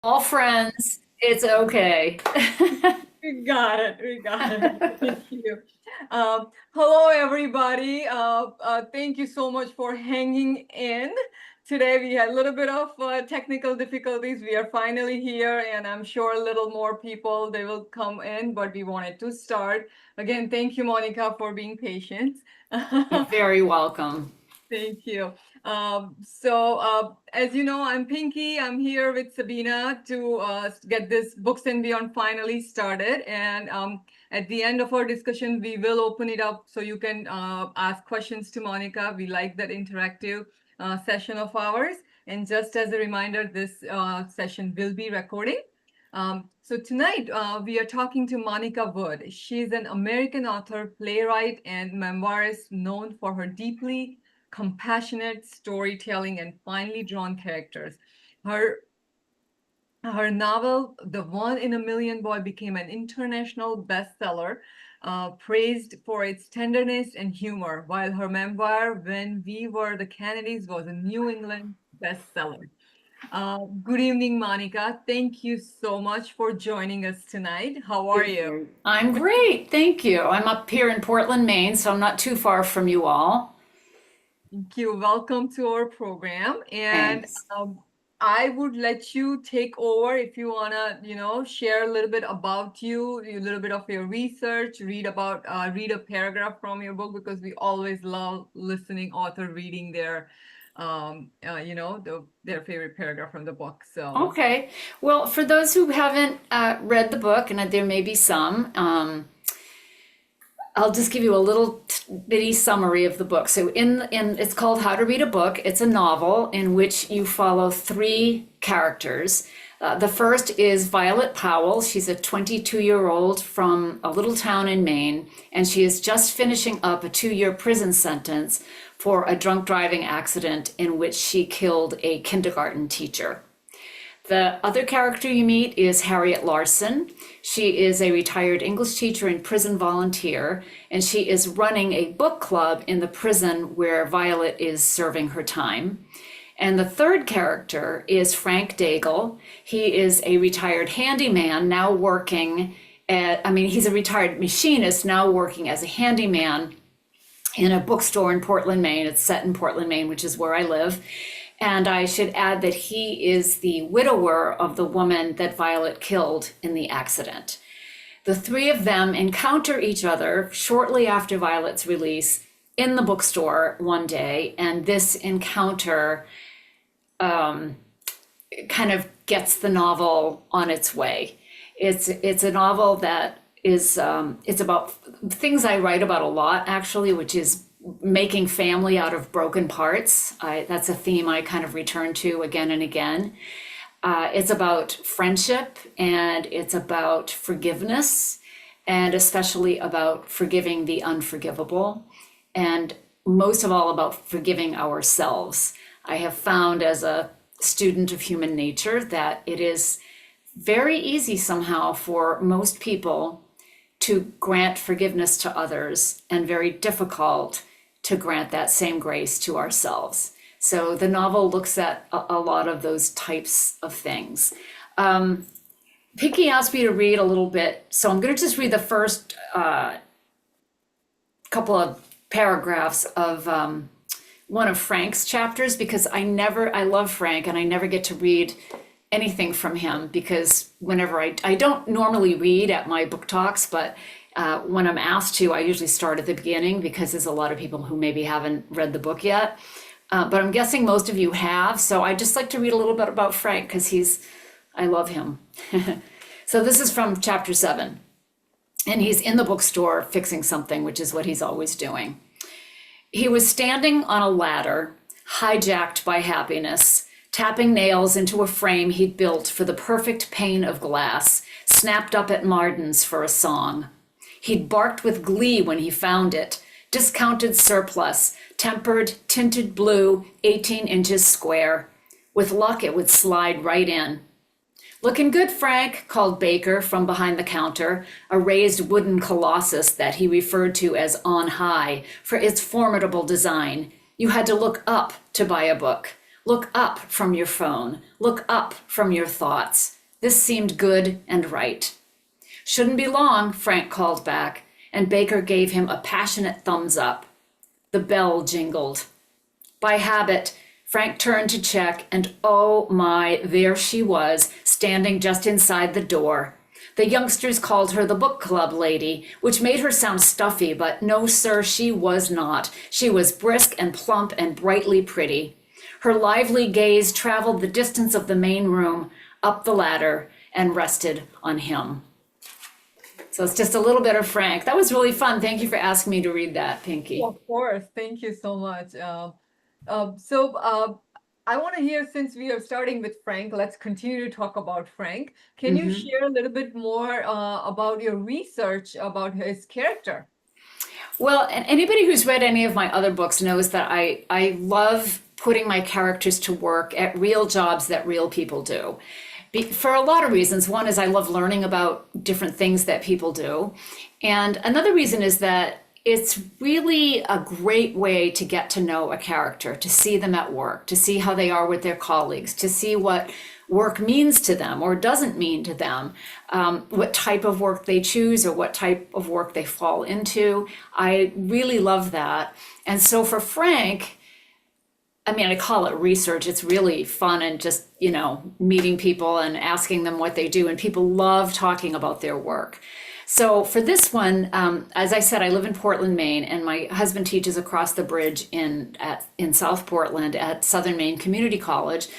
All friends, it's okay. We got it. We got it. Thank you. Hello, everybody. Thank you so much for hanging in. Today we had a little bit of technical difficulties. We are finally here, and I'm sure a little more people they will come in. But we wanted to start again. Thank you, Monica, for being patient. You're very welcome. Thank you. As you know, I'm Pinky. I'm here with Sabina to get this Books and Beyond finally started. And at the end of our discussion, we will open it up so you can ask questions to Monica. We like that interactive session of ours. And just as a reminder, this session will be recording. So tonight we are talking to Monica Wood. She's an American author, playwright, and memoirist known for her deeply compassionate storytelling and finely drawn characters. Her her novel, The One in a Million Boy, became an international bestseller, praised for its tenderness and humor, while her memoir, When We Were the Kennedys, was a New England bestseller. Good evening, Monica. Thank you so much for joining us tonight. How are you? I'm great, thank you. I'm up here in Portland, Maine, so I'm not too far from you all. Thank you. Welcome to our program. And Thanks. I would let you take over if you wanna, share a little bit about you, a little bit of your research, read a paragraph from your book because we always love listening author reading their favorite paragraph from the book. So Okay, well, for those who haven't read the book, and there may be some, I'll just give you a little bitty summary of the book. So in it's called How to Read a Book. It's a novel in which you follow three characters. The first is Violet Powell. She's a 22-year-old from a little town in Maine, and she is just finishing up a 2-year prison sentence for a drunk driving accident in which she killed a kindergarten teacher. The other character you meet is Harriet Larson. She is a retired English teacher and prison volunteer, and she is running a book club in the prison where Violet is serving her time. And the third character is Frank Daigle. He is a retired handyman now working he's a retired machinist now working as a handyman in a bookstore in Portland, Maine. It's set in Portland, Maine, which is where I live. And I should add that he is the widower of the woman that Violet killed in the accident. The three of them encounter each other shortly after Violet's release in the bookstore one day, and this encounter kind of gets the novel on its way. It's a novel that is it's about things I write about a lot, actually, which is making family out of broken parts. That's a theme I kind of return to again and again. It's about friendship, and it's about forgiveness, and especially about forgiving the unforgivable, and most of all about forgiving ourselves. I have found as a student of human nature that it is very easy somehow for most people to grant forgiveness to others, and very difficult to grant that same grace to ourselves. So the novel looks at a lot of those types of things. Pinky asked me to read a little bit, so I'm going to just read the first couple of paragraphs of one of Frank's chapters, because I love Frank, and I never get to read anything from him because whenever I don't normally read at my book talks, but when I'm asked to, I usually start at the beginning because there's a lot of people who maybe haven't read the book yet. But I'm guessing most of you have, so I just like to read a little bit about Frank because I love him. So this is from chapter 7, and he's in the bookstore fixing something, which is what he's always doing. He was standing on a ladder, hijacked by happiness, tapping nails into a frame he'd built for the perfect pane of glass, snapped up at Marden's for a song. He'd barked with glee when he found it, discounted surplus, tempered, tinted blue, 18 inches square. With luck, it would slide right in. "Looking good, Frank," called Baker from behind the counter, a raised wooden colossus that he referred to as On High for its formidable design. You had to look up to buy a book. Look up from your phone. Look up from your thoughts. This seemed good and right. Shouldn't be long, Frank called back, and Baker gave him a passionate thumbs up. The bell jingled. By habit, Frank turned to check, and oh my, there she was, standing just inside the door. The youngsters called her the book club lady, which made her sound stuffy, but no, sir, she was not. She was brisk and plump and brightly pretty. Her lively gaze traveled the distance of the main room, up the ladder, and rested on him. So it's just a little bit of Frank. That was really fun. Thank you for asking me to read that, Pinky. Of course. Thank you so much. So I want to hear, since we are starting with Frank, let's continue to talk about Frank. Can you share a little bit more about your research about his character? Well, and anybody who's read any of my other books knows that I love putting my characters to work at real jobs that real people do. For a lot of reasons. One is I love learning about different things that people do. And another reason is that it's really a great way to get to know a character, to see them at work, to see how they are with their colleagues, to see what work means to them or doesn't mean to them, what type of work they choose or what type of work they fall into. I really love that. And so for Frank, I mean, I call it research. It's really fun and just, meeting people and asking them what they do. And people love talking about their work. So for this one, as I said, I live in Portland, Maine, and my husband teaches across the bridge in South Portland at Southern Maine Community College,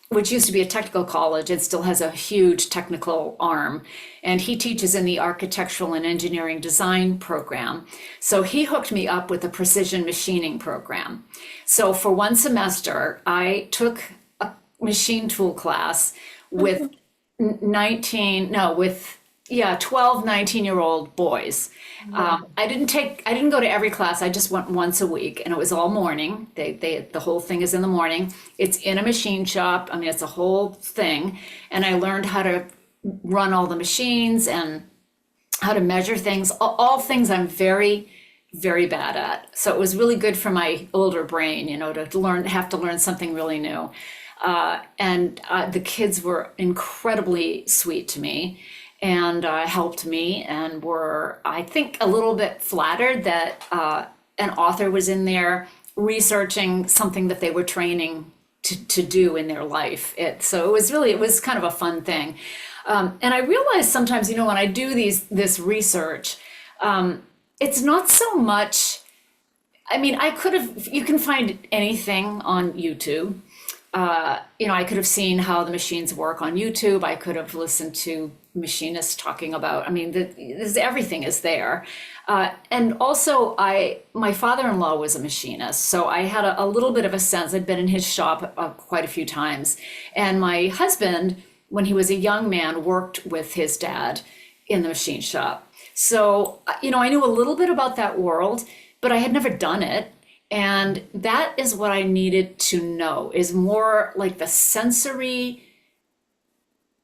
which used to be a technical college. It still has a huge technical arm. And he teaches in the architectural and engineering design program. So he hooked me up with a precision machining program. So for one semester, I took a machine tool class with 12, 19-year-old boys. I didn't go to every class. I just went once a week, and it was all morning. The whole thing is in the morning. It's in a machine shop. I mean, it's a whole thing. And I learned how to run all the machines and how to measure things, all things I'm very, very bad at. So it was really good for my older brain, to have to learn something really new. And the kids were incredibly sweet to me and helped me, and were, I think, a little bit flattered that an author was in there researching something that they were training to do in their life. So it was kind of a fun thing. And I realized sometimes, when I do this research, it's not so much, I mean, you can find anything on YouTube. I could have seen how the machines work on YouTube. I could have listened to machinists talking about, everything is there. And also my father-in-law was a machinist, so I had a little bit of a sense. I'd been in his shop quite a few times. And my husband, when he was a young man, worked with his dad in the machine shop. So, I knew a little bit about that world, but I had never done it. And that is what I needed to know, is more like the sensory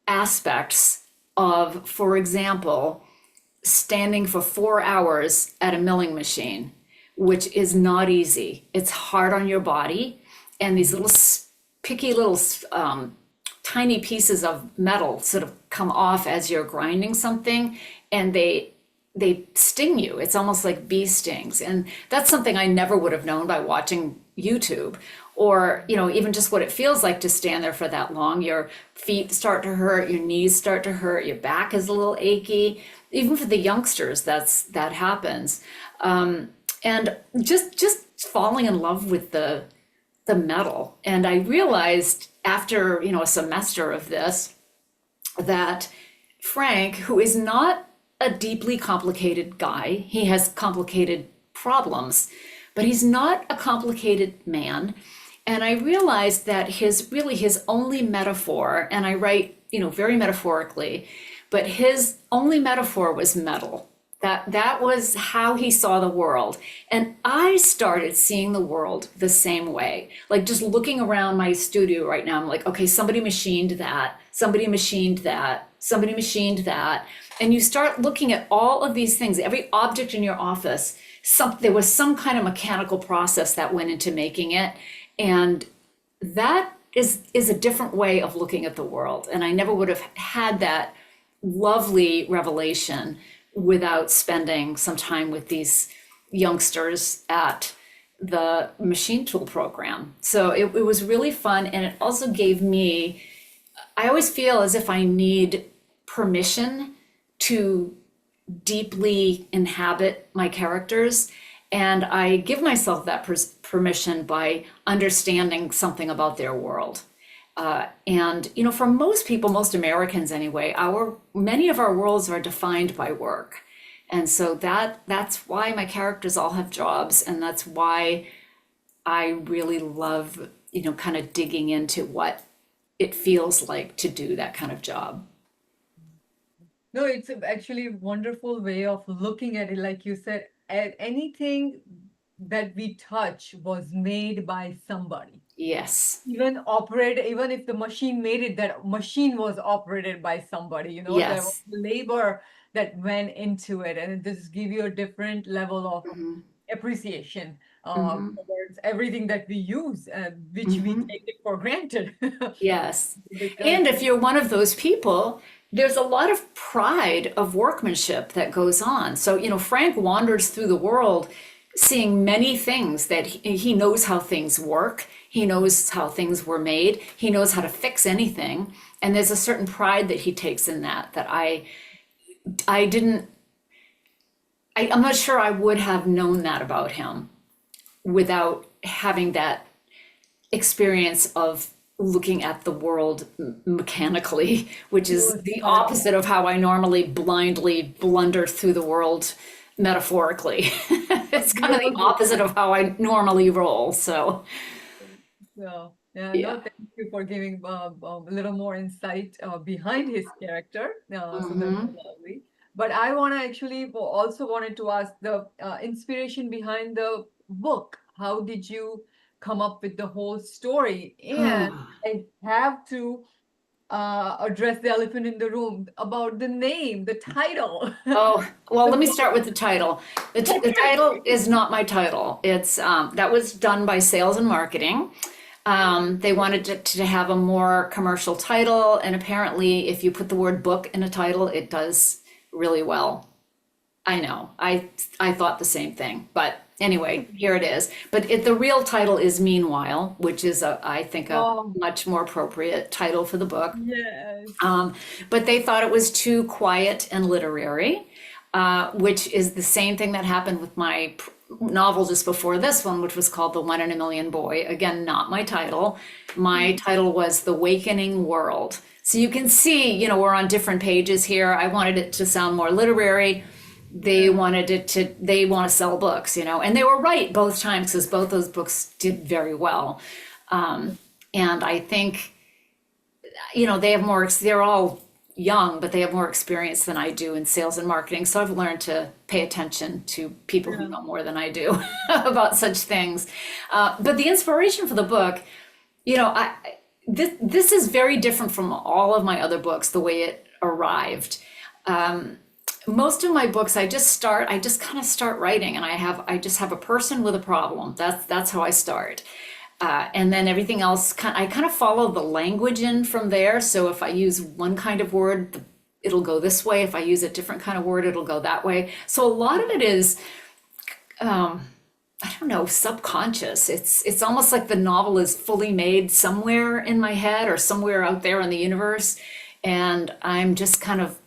aspects of, for example, standing for 4 hours at a milling machine, which is not easy. It's hard on your body. And these little picky little tiny pieces of metal sort of come off as you're grinding something, and they sting you. It's almost like bee stings. And that's something I never would have known by watching YouTube, or, even just what it feels like to stand there for that long. Your feet start to hurt, your knees start to hurt, your back is a little achy. Even for the youngsters, that happens. And just falling in love with the metal. And I realized after, a semester of this, that Frank, who is not a deeply complicated guy, he has complicated problems, but he's not a complicated man. And I realized that his only metaphor, and I write, very metaphorically, but his only metaphor was metal. That was how he saw the world. And I started seeing the world the same way. Like, just looking around my studio right now, I'm like, okay, somebody machined that, somebody machined that, somebody machined that. And you start looking at all of these things, every object in your office, there was some kind of mechanical process that went into making it. And that is a different way of looking at the world. And I never would have had that lovely revelation without spending some time with these youngsters at the machine tool program. So it was really fun. And it also gave me, I always feel as if I need permission to deeply inhabit my characters. And I give myself that permission by understanding something about their world. And for most people, most Americans anyway, our many of our worlds are defined by work. And so that's why my characters all have jobs, and that's why I really love, kind of digging into what it feels like to do that kind of job. No, it's actually a wonderful way of looking at it. Like you said, anything that we touch was made by somebody. Yes. Even if the machine made it, that machine was operated by somebody, there was Yes. labor that went into it. And this give you a different level of Hmm. appreciation Hmm. towards everything that we use, which we Hmm. take it for granted. Yes. Because And if you're one of those people, there's a lot of pride of workmanship that goes on. So, Frank wanders through the world seeing many things that he knows how things work. He knows how things were made. He knows how to fix anything. And there's a certain pride that he takes in that I didn't, I'm not sure I would have known that about him without having that experience of looking at the world mechanically, which is the opposite of how I normally blindly blunder through the world metaphorically. It's kind of the opposite of how I normally roll. So, So, yeah, no, yeah. thank you for giving a little more insight behind his character. So that's Hmm. lovely. But I want to actually also wanted to ask the inspiration behind the book. How did you come up with the whole story? And I have to address the elephant in the room about the name, the title. Oh, well, The let me book. start with the title. The title is not my title. It's that was done by sales and marketing. They wanted to have a more commercial title, and apparently, if you put the word book in a title, it does really well. I know. I thought the same thing, but anyway, here it is. But the real title is Meanwhile, which is I think a Oh, much more appropriate title for the book. yes. But they thought it was too quiet and literary, which is the same thing that happened with my novel just before this one, which was called The One in a Million Boy. Again, not my title. My title was The Wakening World. So you can see, we're on different pages here. I wanted it to sound more literary. They wanted they want to sell books, and they were right both times because both those books did very well. And I think they have more, they're all young, but they have more experience than I do in sales and marketing. So I've learned to pay attention to people who Yeah. know more than I do about such things. But the inspiration for the book, this is very different from all of my other books, the way it arrived. Most of my books, I just kind of start writing, and I just have a person with a problem. That's how I start. And then everything else, I kind of follow the language in from there. So if I use one kind of word, it'll go this way. If I use a different kind of word, it'll go that way. So a lot of it is, I don't know, subconscious. It's almost like the novel is fully made somewhere in my head or somewhere out there in the universe, and I'm just kind of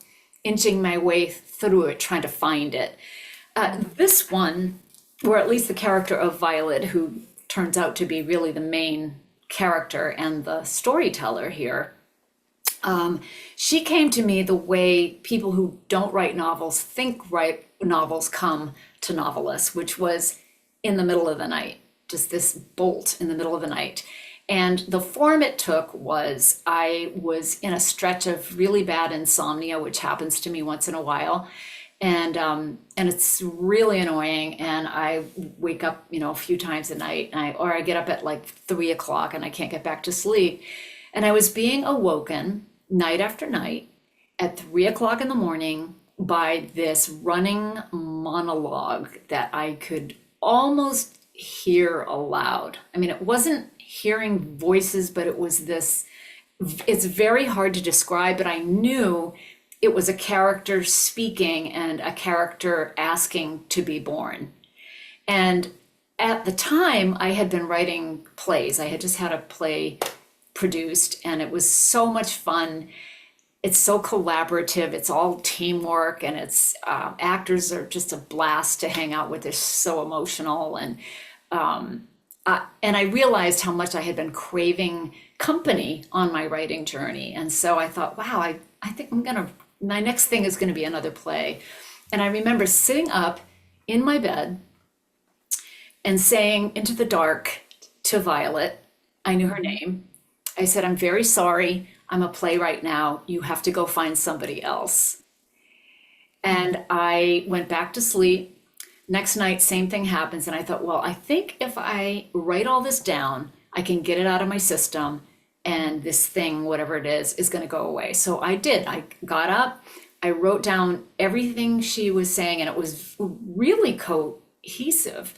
inching my way through it, trying to find it. This one, or at least the character of Violet, who turns out to be really the main character and the storyteller here, she came to me the way people who don't write novels think write novels come to novelists, which was in the middle of the night, just this bolt in the middle of the night. And the form it took was I was in a stretch of really bad insomnia, which happens to me once in a while. And it's really annoying. And I wake up, a few times a night, or I get up at like 3 o'clock and I can't get back to sleep. And I was being awoken night after night at 3 o'clock in the morning by this running monologue that I could almost hear aloud. I mean, it wasn't hearing voices, but it was this, it's very hard to describe, but I knew it was a character speaking and a character asking to be born. And at the time, I had been writing plays. I had just had a play produced, and it was so much fun. It's so collaborative. It's all teamwork, and it's actors are just a blast to hang out with. They're so emotional, and I realized how much I had been craving company on my writing journey. And so I thought, wow, I think my next thing is gonna be another play. And I remember sitting up in my bed and saying into the dark to Violet, I knew her name. I said, I'm very sorry. I'm a playwright now. You have to go find somebody else. And I went back to sleep. Next night, same thing happens. And I thought, well, I think if I write all this down, I can get it out of my system. And this thing, whatever it is going to go away. So I did. I got up, I wrote down everything she was saying, and it was really cohesive.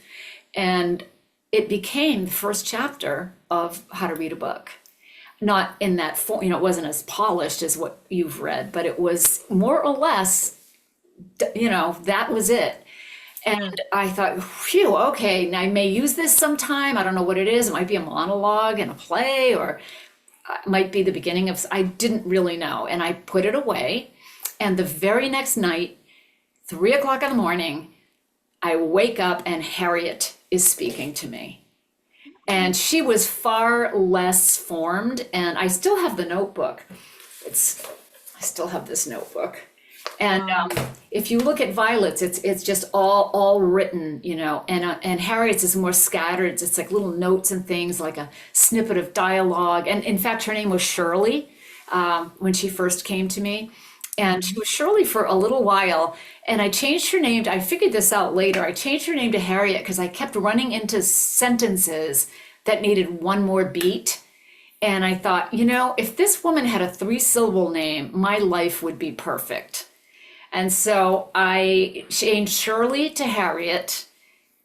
And it became the first chapter of How to Read a Book. Not in that form, it wasn't as polished as what you've read, but it was more or less, that was it. And I thought, phew, okay, now I may use this sometime. I don't know what it is. It might be a monologue in a play, or it might be the beginning of, I didn't really know. And I put it away. And the very next night, 3 o'clock in the morning, I wake up and Harriet is speaking to me. And she was far less formed, and I still have the notebook. I still have this notebook. And if you look at Violet's, it's just all written, and Harriet's is more scattered. It's like little notes and things, like a snippet of dialogue. And in fact, her name was Shirley when she first came to me. And she was Shirley for a little while. And I changed her name. I figured this out later. I changed her name to Harriet because I kept running into sentences that needed one more beat. And I thought, if this woman had a 3-syllable name, my life would be perfect. And so I changed Shirley to Harriet,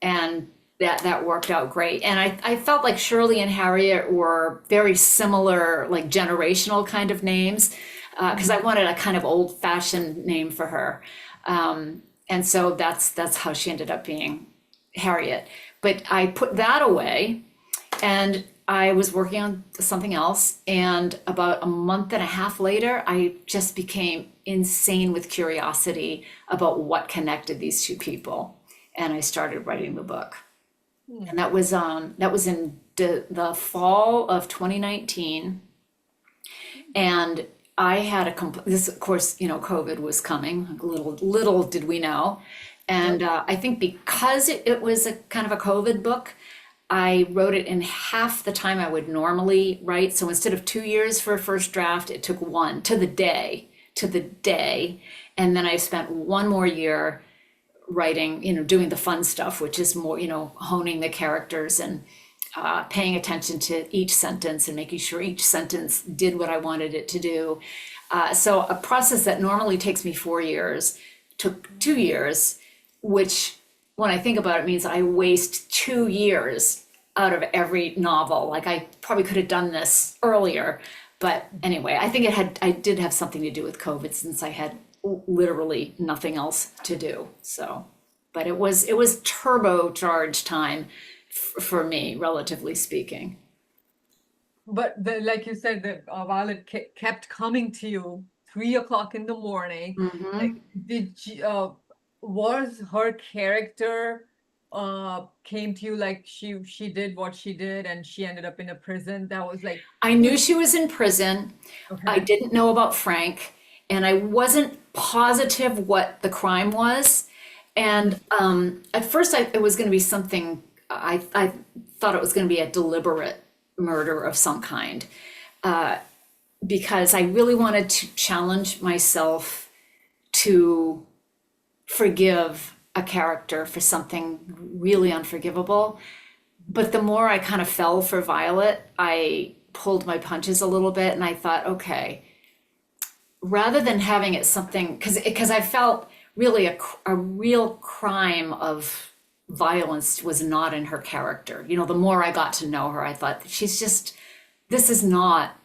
and that worked out great. And I felt like Shirley and Harriet were very similar, like generational kind of names, because I wanted a kind of old-fashioned name for her. And so that's how she ended up being Harriet. But I put that away, and I was working on something else. And about a month and a half later, I just became insane with curiosity about what connected these two people. And I started writing the book. And that was in the fall of 2019. And I had this, of course, COVID was coming. Little did we know. And I think because it was a kind of a COVID book, I wrote it in half the time I would normally write. So instead of 2 years for a first draft, it took one to the day. And then I spent one more year writing, doing the fun stuff, which is more, honing the characters and paying attention to each sentence and making sure each sentence did what I wanted it to do. So a process that normally takes me 4 years took 2 years, which when I think about it means I waste 2 years out of every novel. Like I probably could have done this earlier, but anyway, I think I did have something to do with COVID since I had literally nothing else to do. So, but it was turbocharged time for me, relatively speaking. But like you said, the Violet kept coming to you 3 o'clock in the morning. Like, was her character came to you like she did what she did and she ended up in a prison? That was like, I knew she was in prison. I didn't know about Frank, and I wasn't positive what the crime was. And at first it was going to be something, I thought it was going to be a deliberate murder of some kind, because I really wanted to challenge myself to forgive a character for something really unforgivable. But the more I kind of fell for Violet, I pulled my punches a little bit, and I thought, okay, rather than having it something, because I felt really a real crime of violence was not in her character. You know, the more I got to know her, I thought this is not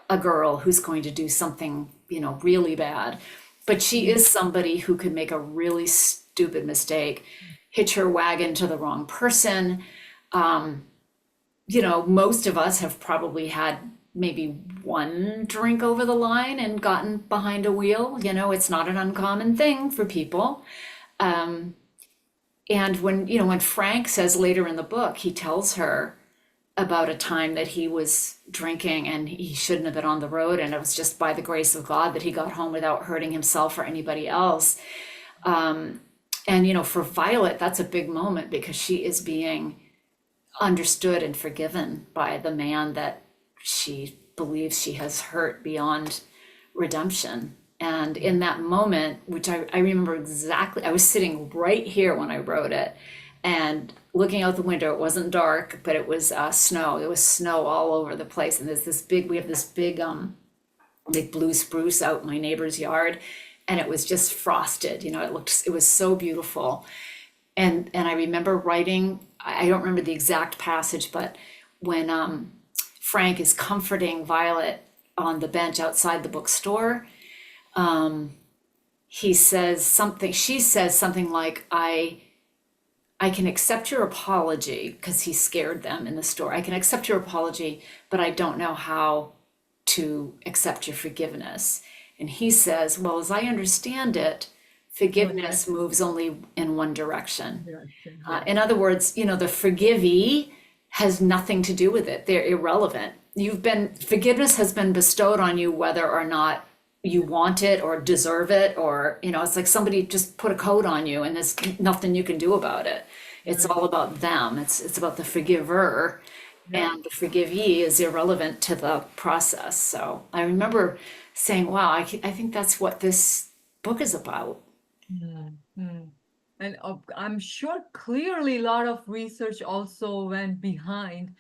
a girl who's going to do something, you know, really bad. But she is somebody who could make a really stupid mistake, hitch her wagon to the wrong person. You know, most of us have probably had maybe one drink over the line and gotten behind a wheel. You know, it's not an uncommon thing for people. And when, you know, when Frank says later in the book, he tells her about a time that he was drinking and he shouldn't have been on the road, and it was just by the grace of God that he got home without hurting himself or anybody else. And, you know, for Violet, that's a big moment because she is being understood and forgiven by the man that she believes she has hurt beyond redemption. And in that moment, which I remember exactly, I was sitting right here when I wrote it and looking out the window. It wasn't dark, but it was snow. There was snow all over the place. And we have this big blue spruce out in my neighbor's yard. And it was just frosted, you know, it was so beautiful. And I remember writing, I don't remember the exact passage, but when Frank is comforting Violet on the bench outside the bookstore, she says something like, I can accept your apology, because he scared them in the store. I can accept your apology, but I don't know how to accept your forgiveness. And he says, well, as I understand it, forgiveness moves only in one direction. In other words, you know, the forgivee has nothing to do with it. They're irrelevant. Forgiveness has been bestowed on you whether or not you want it or deserve it, or, you know, it's like somebody just put a coat on you and there's nothing you can do about it. It's all about them. It's about the forgiver, and the forgivee is irrelevant to the process. So I remember saying, wow, I think that's what this book is about. And I'm sure clearly a lot of research also went behind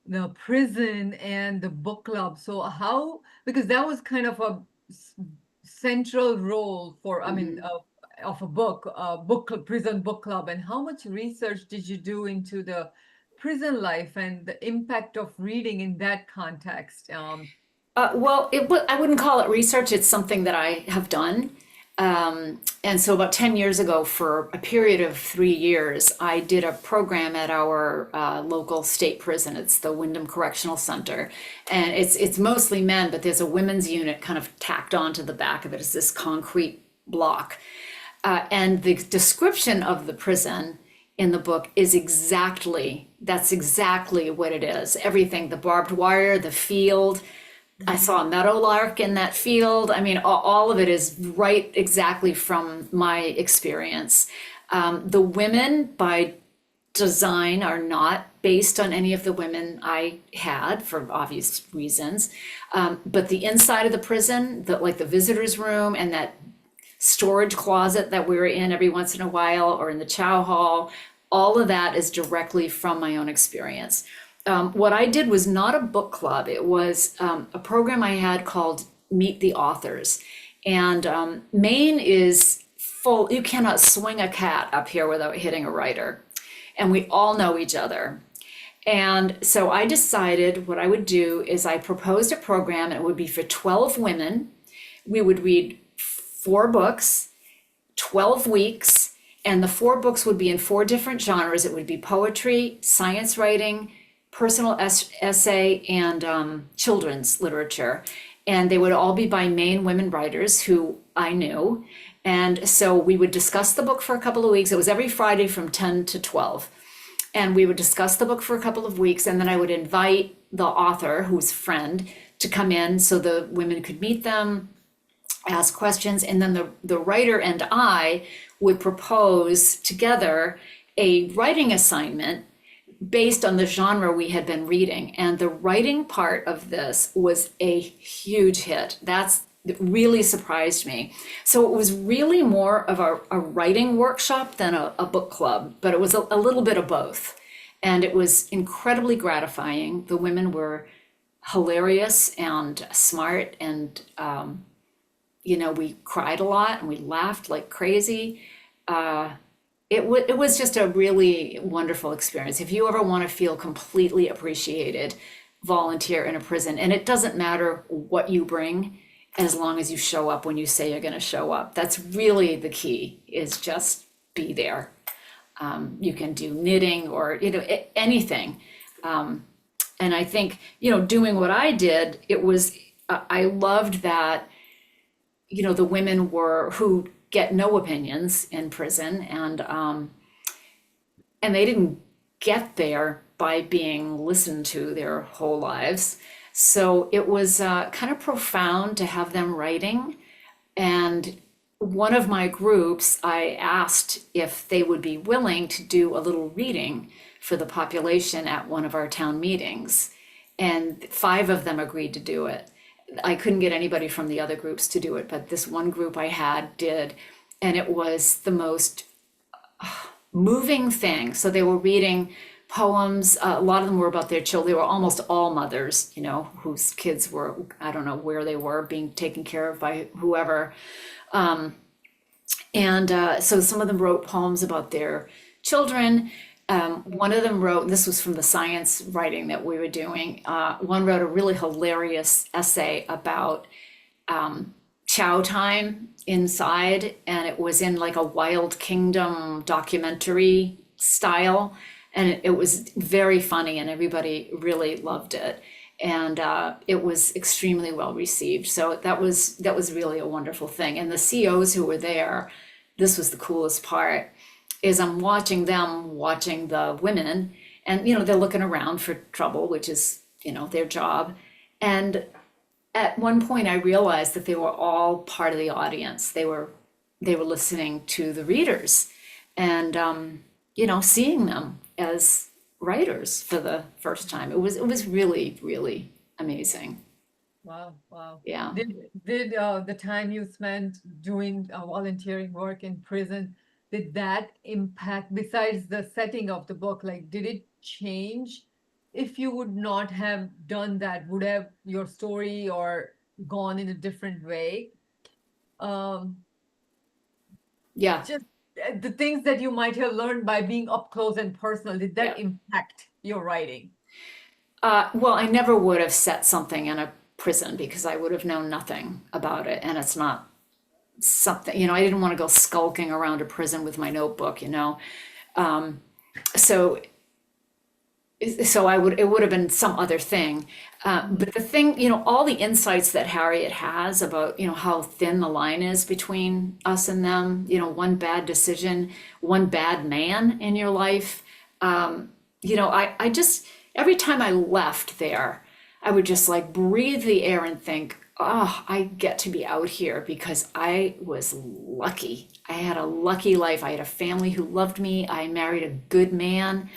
the prison and the book club. So how, because that was kind of a central role for, I mean, of a prison book club. And how much research did you do into the prison life and the impact of reading in that context? Well, I wouldn't call it research. It's something that I have done. And so about 10 years ago, for a period of 3 years, I did a program at our local state prison. It's the Wyndham Correctional Center. And it's mostly men, but there's a women's unit kind of tacked onto the back of it. It's this concrete block. And the description of the prison in the book is that's exactly what it is. Everything, the barbed wire, the field. I saw a meadowlark in that field. I mean, all of it is right exactly from my experience. The women, by design, are not based on any of the women I had for obvious reasons. But the inside of the prison, like the visitor's room and that storage closet that we were in every once in a while, or in the chow hall, all of that is directly from my own experience. What I did was not a book club. It was a program I had called Meet the Authors. And Maine is full, you cannot swing a cat up here without hitting a writer. And we all know each other. And so I decided what I would do is I proposed a program, and it would be for 12 women. We would read 4 books, 12 weeks, and the 4 books would be in 4 different genres. It would be poetry, science writing, personal essay, and children's literature. And they would all be by Maine women writers who I knew. And so we would discuss the book for a couple of weeks. It was every Friday from 10 to 12. And we would discuss the book for a couple of weeks. And then I would invite the author, who's a friend, to come in so the women could meet them, ask questions. And then the writer and I would propose together a writing assignment based on the genre we had been reading. And the writing part of this was a huge hit. That really surprised me. So it was really more of a writing workshop than a book club, but it was a little bit of both. And it was incredibly gratifying. The women were hilarious and smart, and we cried a lot and we laughed like crazy. it was just a really wonderful experience. If you ever want to feel completely appreciated, volunteer in a prison. And it doesn't matter what you bring, as long as you show up when you say you're going to show up. That's really the key, is just be there. You can do knitting or, anything. And I think, doing what I did, I loved that, the women who get no opinions in prison, and they didn't get there by being listened to their whole lives. So it was kind of profound to have them writing. And one of my groups, I asked if they would be willing to do a little reading for the population at one of our town meetings. And 5 of them agreed to do it. I couldn't get anybody from the other groups to do it, but this one group I had did. And it was the most moving thing. So they were reading poems. A lot of them were about their children. They were almost all mothers, whose kids were, I don't know where they were, being taken care of by whoever. And so some of them wrote poems about their children. One of them wrote, this was from the science writing that we were doing. One wrote a really hilarious essay about chow time inside, and it was in like a Wild Kingdom documentary style, and it was very funny, and everybody really loved it, and it was extremely well received. So that was really a wonderful thing. And the COs who were there, this was the coolest part, is I'm watching them watching the women, and they're looking around for trouble, which is their job. And at one point I realized that they were all part of the audience. They were listening to the readers, and seeing them as writers for the first time. It was really, really amazing. Wow, wow. Yeah. Did the time you spent doing volunteering work in prison, did that impact, besides the setting of the book, like did it change? If you would not have done that, would have your story or gone in a different way? Um, Yeah. just the things that you might have learned by being up close and personal, did that Yeah. impact your writing? Well, I never would have set something in a prison because I would have known nothing about it, and it's not something, I didn't want to go skulking around a prison with my notebook. So it would have been some other thing. But the thing, all the insights that Harriet has about, how thin the line is between us and them, one bad decision, one bad man in your life. I just, every time I left there, I would just like breathe the air and think, oh, I get to be out here because I was lucky. I had a lucky life. I had a family who loved me. I married a good man.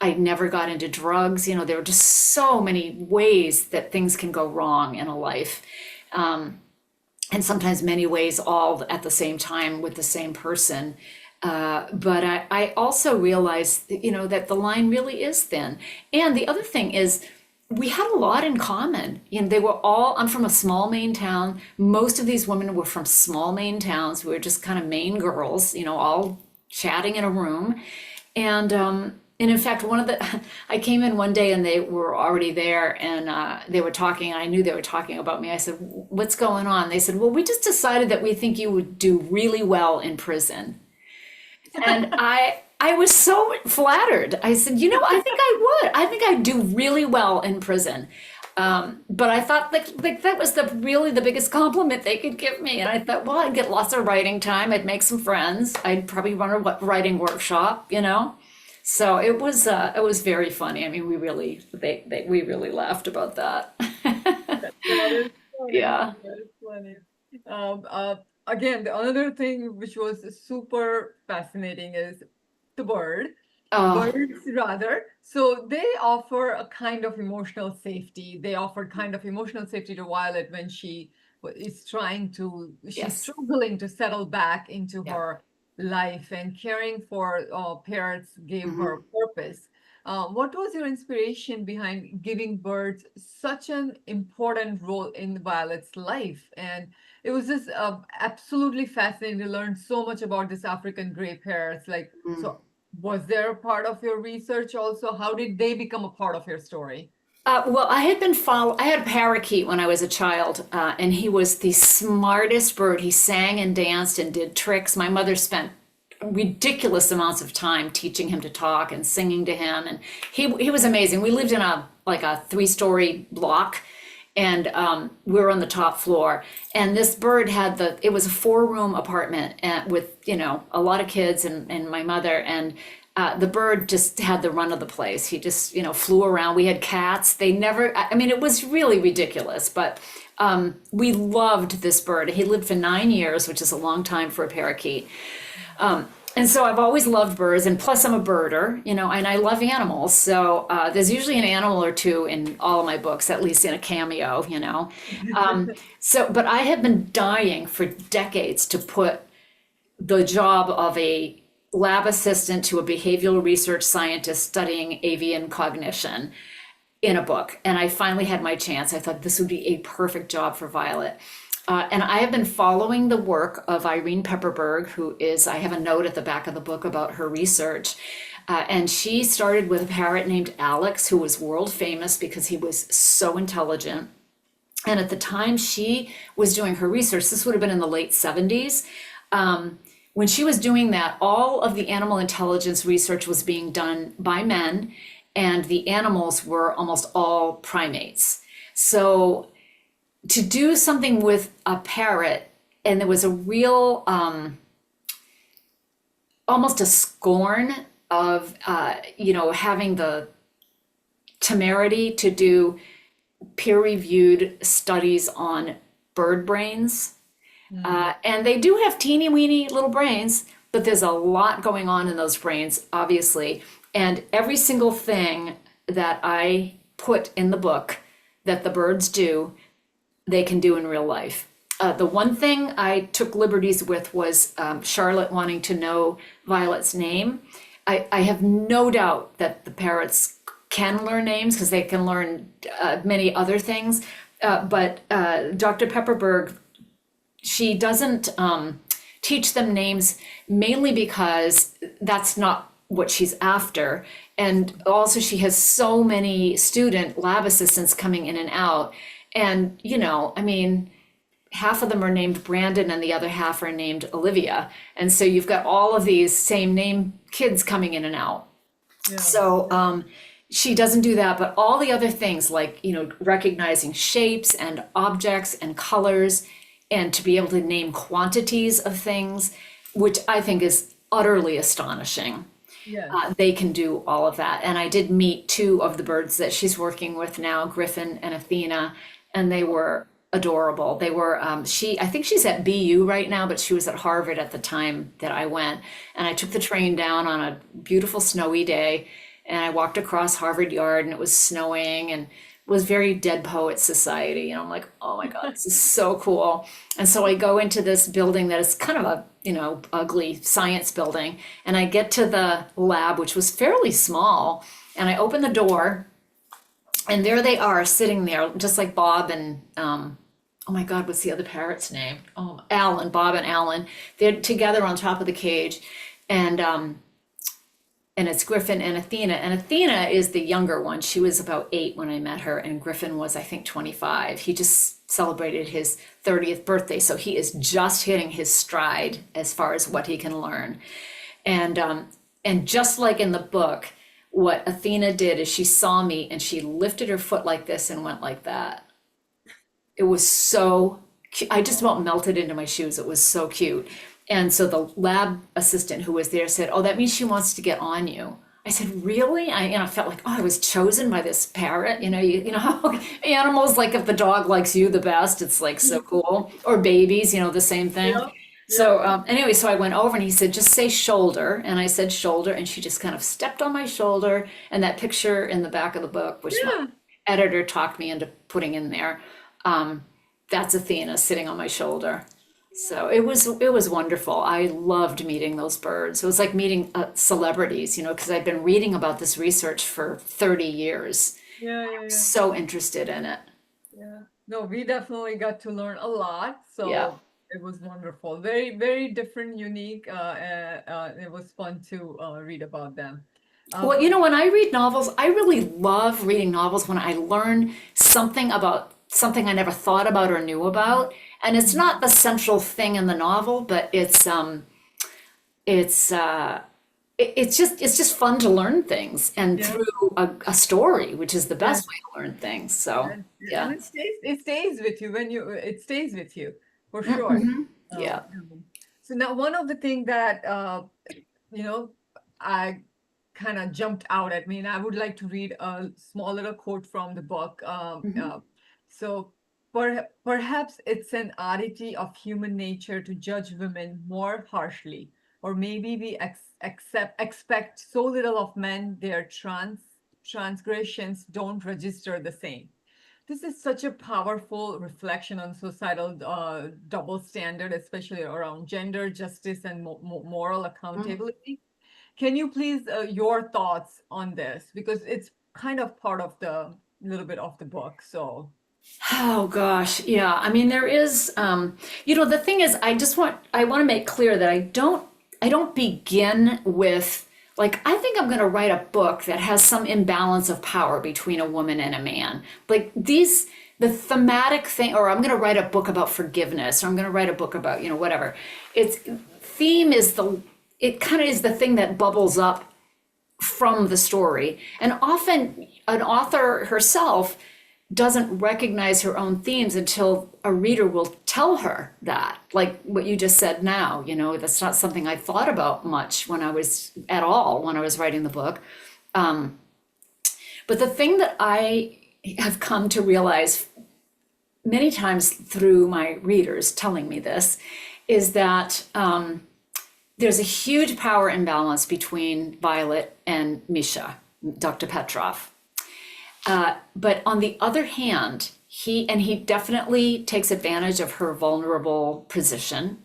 I never got into drugs. There were just so many ways that things can go wrong in a life. And sometimes many ways all at the same time with the same person. But I also realized, that the line really is thin. And the other thing is, we had a lot in common. They were all, I'm from a small Maine town. Most of these women were from small Maine towns. We were just kind of Maine girls, all chatting in a room. And in fact, I came in one day and they were already there, and they were talking, and I knew they were talking about me. I said, what's going on? They said, well, we just decided that we think you would do really well in prison. And I was so flattered. I said, I think I would. I think I'd do really well in prison. But I thought like that was really the biggest compliment they could give me. And I thought, well, I'd get lots of writing time. I'd make some friends. I'd probably run a writing workshop. So it was very funny. I mean, we really laughed about that. That is funny. Yeah. That is funny. Again, the another thing which was super fascinating is the Oh, birds rather. So they offer a kind of emotional safety. They offered kind of emotional safety to Violet when is she's yes. struggling to settle back into Yeah. her life, and caring for parents gave Hmm. her purpose. What was your inspiration behind giving birds such an important role in Violet's life? And it was just absolutely fascinating to learn so much about this African gray parrots. Like, so was there a part of your research also? How did they become a part of your story? Well, I had a parakeet when I was a child, and he was the smartest bird. He sang and danced and did tricks. My mother spent ridiculous amounts of time teaching him to talk and singing to him, and he was amazing. We lived in a 3-story block, and we were on the top floor. And this bird had it was a 4-room apartment with a lot of kids and my mother, and the bird just had the run of the place. He just flew around. We had cats. They never. I mean, it was really ridiculous, but we loved this bird. He lived for 9 years, which is a long time for a parakeet. And so I've always loved birds, and plus I'm a birder, and I love animals. So there's usually an animal or two in all of my books, at least in a cameo. But I have been dying for decades to put the job of a lab assistant to a behavioral research scientist studying avian cognition in a book. And I finally had my chance. I thought this would be a perfect job for Violet. And I have been following the work of Irene Pepperberg, I have a note at the back of the book about her research. And she started with a parrot named Alex, who was world famous because he was so intelligent. And at the time she was doing her research, this would have been in the late 70s. When she was doing that, all of the animal intelligence research was being done by men, and the animals were almost all primates. So to do something with a parrot, and there was a real, almost a scorn of, having the temerity to do peer-reviewed studies on bird brains. And they do have teeny weeny little brains, but there's a lot going on in those brains, obviously. And every single thing that I put in the book that the birds do, they can do in real life. The one thing I took liberties with was Charlotte wanting to know Violet's name. I have no doubt that the parrots can learn names because they can learn many other things. But Dr. Pepperberg, she doesn't teach them names mainly because that's not what she's after. And also she has so many student lab assistants coming in and out. And, half of them are named Brandon and the other half are named Olivia. And so you've got all of these same name kids coming in and out. Yeah. So she doesn't do that, but all the other things like, recognizing shapes and objects and colors, and to be able to name quantities of things, which I think is utterly astonishing. Yeah. They can do all of that. And I did meet 2 of the birds that she's working with now, Griffin and Athena, and they were adorable. They were, I think she's at BU right now, but she was at Harvard at the time that I went. And I took the train down on a beautiful snowy day, and I walked across Harvard Yard, and it was snowing, and was very Dead Poet Society. And I'm like, oh my God, this is so cool. And so I go into this building that is kind of a, ugly science building. And I get to the lab, which was fairly small. And I open the door, and there they are sitting there, just like Bob and, oh my God, what's the other parrot's name? Oh, Alan, Bob and Alan. They're together on top of the cage. And it's Griffin and Athena. And Athena is the younger one. She was about 8 when I met her, and Griffin was, I think, 25. He just celebrated his 30th birthday, so he is just hitting his stride as far as what he can learn. And just like in the book, what Athena did is she saw me and she lifted her foot like this and went like that. It was so cute. I just about melted into my shoes. It was so cute. And so the lab assistant who was there said, oh, that means she wants to get on you. I said, really? I felt like, oh, I was chosen by this parrot. You know how animals, like if the dog likes you the best, it's like so cool. Or babies, the same thing. Yeah. So anyway, so I went over and he said, just say shoulder. And I said shoulder, and she just kind of stepped on my shoulder. And that picture in the back of the book, which my editor talked me into putting in there, that's Athena sitting on my shoulder. So it was wonderful. I loved meeting those birds. It was like meeting celebrities, because I've been reading about this research for 30 years. Yeah. So interested in it. Yeah. No, we definitely got to learn a lot. Yeah. So it was wonderful. Very, very different, unique. It was fun to read about them. Well, Um, when I read novels, I really love reading novels when I learn something about something I never thought about or knew about. And it's not the central thing in the novel, but it's it's just fun to learn things and yeah, through a story, which is the yeah, best way to learn things. So, and yeah. it stays with you when it stays with you for sure. Yeah. So now one of the things that you know I kind of jumped out at me, and I would like to read a small little quote from the book. So perhaps it's an oddity of human nature to judge women more harshly, or maybe we expect so little of men, their transgressions don't register the same. This is such a powerful reflection on societal double standard, especially around gender justice and moral accountability. Can you please your thoughts on this, because it's kind of part of the little bit of the book. So Oh gosh, yeah. I mean, there is, the thing is, I want to make clear that I don't begin with, like, I think I'm going to write a book that has some imbalance of power between a woman and a man. Like the thematic thing, or I'm going to write a book about forgiveness, or I'm going to write a book about, whatever. It's theme is it kind of is the thing that bubbles up from the story. And often an author herself doesn't recognize her own themes until a reader will tell her that. Like what you just said now, that's not something I thought about much when I was writing the book. But the thing that I have come to realize many times through my readers telling me this is that there's a huge power imbalance between Violet and Misha, Dr. Petrov. But on the other hand, he definitely takes advantage of her vulnerable position.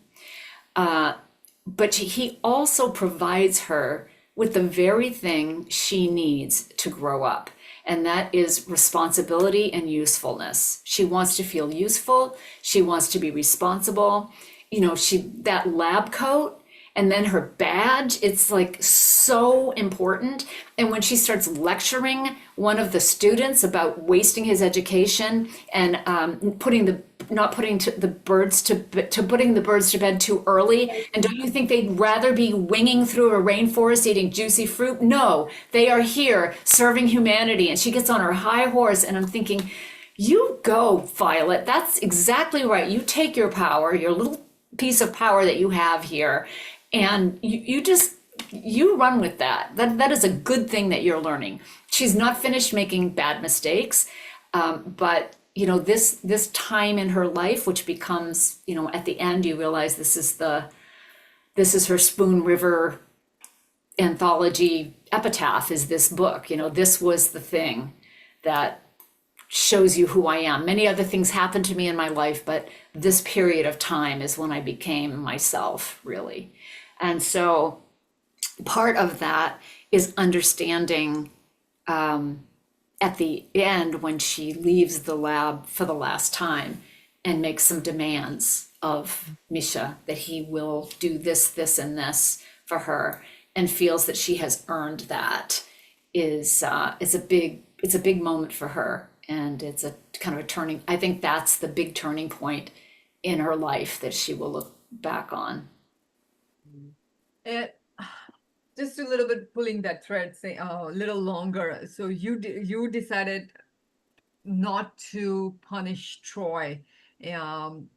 But he also provides her with the very thing she needs to grow up. And that is responsibility and usefulness. She wants to feel useful. She wants to be responsible. That lab coat and then her badge, it's like so important. And when she starts lecturing one of the students about wasting his education and putting the not putting the birds to putting the birds to bed too early, and don't you think they'd rather be winging through a rainforest eating juicy fruit? No, they are here serving humanity. And she gets on her high horse, and I'm thinking, you go, Violet. That's exactly right. You take your power, your little piece of power that you have here, and you run with that. That is a good thing that you're learning. She's not finished making bad mistakes, but this time in her life, which becomes, at the end, you realize this is her Spoon River anthology epitaph. Is this book? This was the thing that shows you who I am. Many other things happened to me in my life, but this period of time is when I became myself, really. And so part of that is understanding at the end when she leaves the lab for the last time and makes some demands of Misha that he will do this, this, and this for her, and feels that she has earned that is a big moment for her, and it's a kind of a turning. I think that's the big turning point in her life that she will look back on. and just a little bit pulling that thread, say a little longer. So you decided not to punish Troy. Um,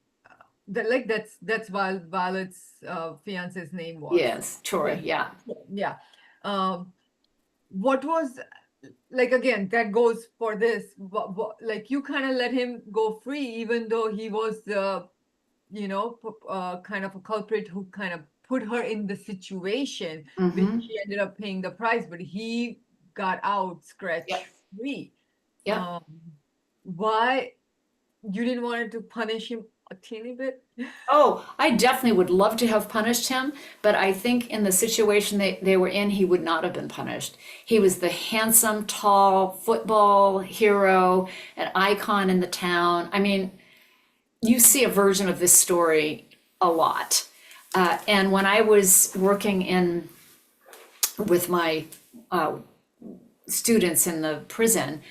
that's why Violet's fiance's name was. Yes, Troy. Okay. Yeah. Yeah. Um, what was like again that goes for this like you kind of let him go free even though he was the kind of a culprit who kind of put her in the situation which she ended up paying the price, but he got out Yep. scratch free. Yep. um why you didn't want to punish him a teeny bit? Oh, I definitely would love to have punished him, but I think in the situation they were in, he would not have been punished. He was the handsome, tall football hero, an icon in the town. I mean, you see a version of this story a lot. And when I was working in with my students in the prison,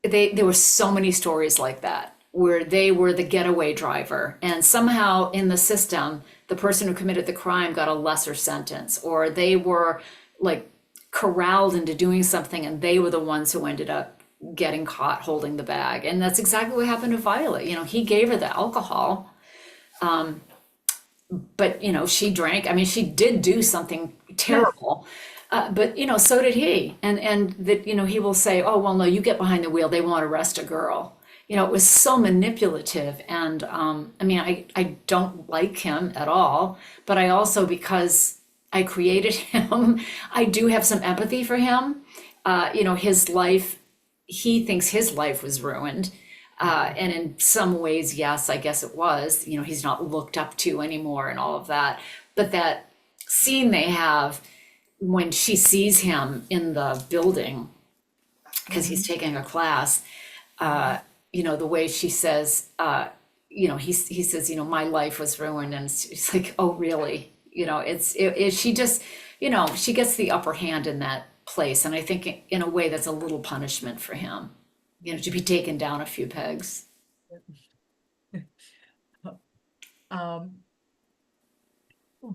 there were so many stories like that where they were the getaway driver and somehow in the system the person who committed the crime got a lesser sentence, or they were like corralled into doing something and they were the ones who ended up getting caught holding the bag. And that's exactly what happened to Violet. He gave her the alcohol, but she drank. I mean, she did do something Yes. terrible. But so did he. And that, he will say, oh, well, no, you get behind the wheel, they won't arrest a girl. It was so manipulative. And I mean, I don't like him at all, but I also, because I created him, I do have some empathy for him. His life, he thinks his life was ruined. And in some ways, yes, I guess it was. He's not looked up to anymore and all of that. But that scene they have when she sees him in the building, because he's Mhm. taking a class, the way she says, he says, my life was ruined. And it's like, oh, really? She just, she gets the upper hand in that place. And I think in a way that's a little punishment for him, to be taken down a few pegs. Um,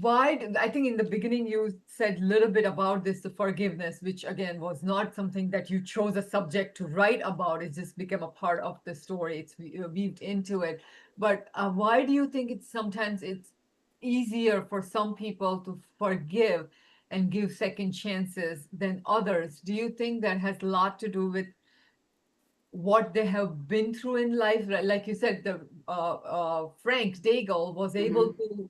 I think in the beginning you said a little bit about this, the forgiveness, which again was not something that you chose a subject to write about. It just became a part of the story. It's weaved into it. But why do you think sometimes it's easier for some people to forgive and give second chances than others? Do you think that has a lot to do with what they have been through in life? Like you said, the Frank Daigle was able to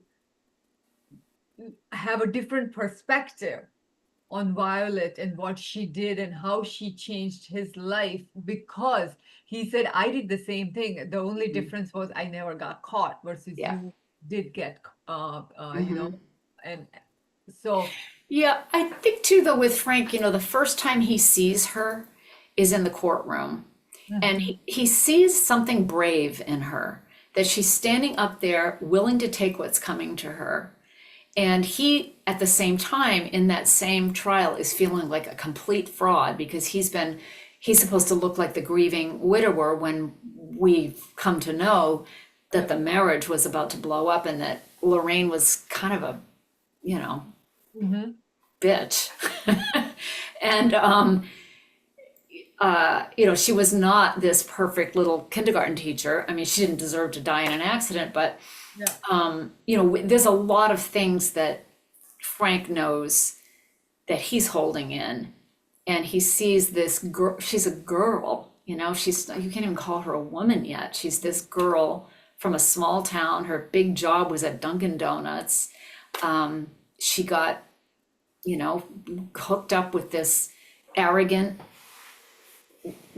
have a different perspective on Violet and what she did and how she changed his life, because he said, I did the same thing. The only difference was I never got caught versus Yeah. you did get, Hmm. and so, Yeah, I think too, though, with Frank, the first time he sees her is in the courtroom. And mhm, he sees something brave in her, that she's standing up there willing to take what's coming to her. And he, at the same time, in that same trial, is feeling like a complete fraud because he's supposed to look like the grieving widower when we've come to know that yeah, the marriage was about to blow up and that Lorraine was kind of a, you know, mhm, bitch. And she was not this perfect little kindergarten teacher. I mean, she didn't deserve to die in an accident, but yeah, there's a lot of things that Frank knows that he's holding in, and he sees this girl. She's a girl, you can't even call her a woman yet. She's this girl from a small town. Her big job was at Dunkin' Donuts. She got, you know, hooked up with this arrogant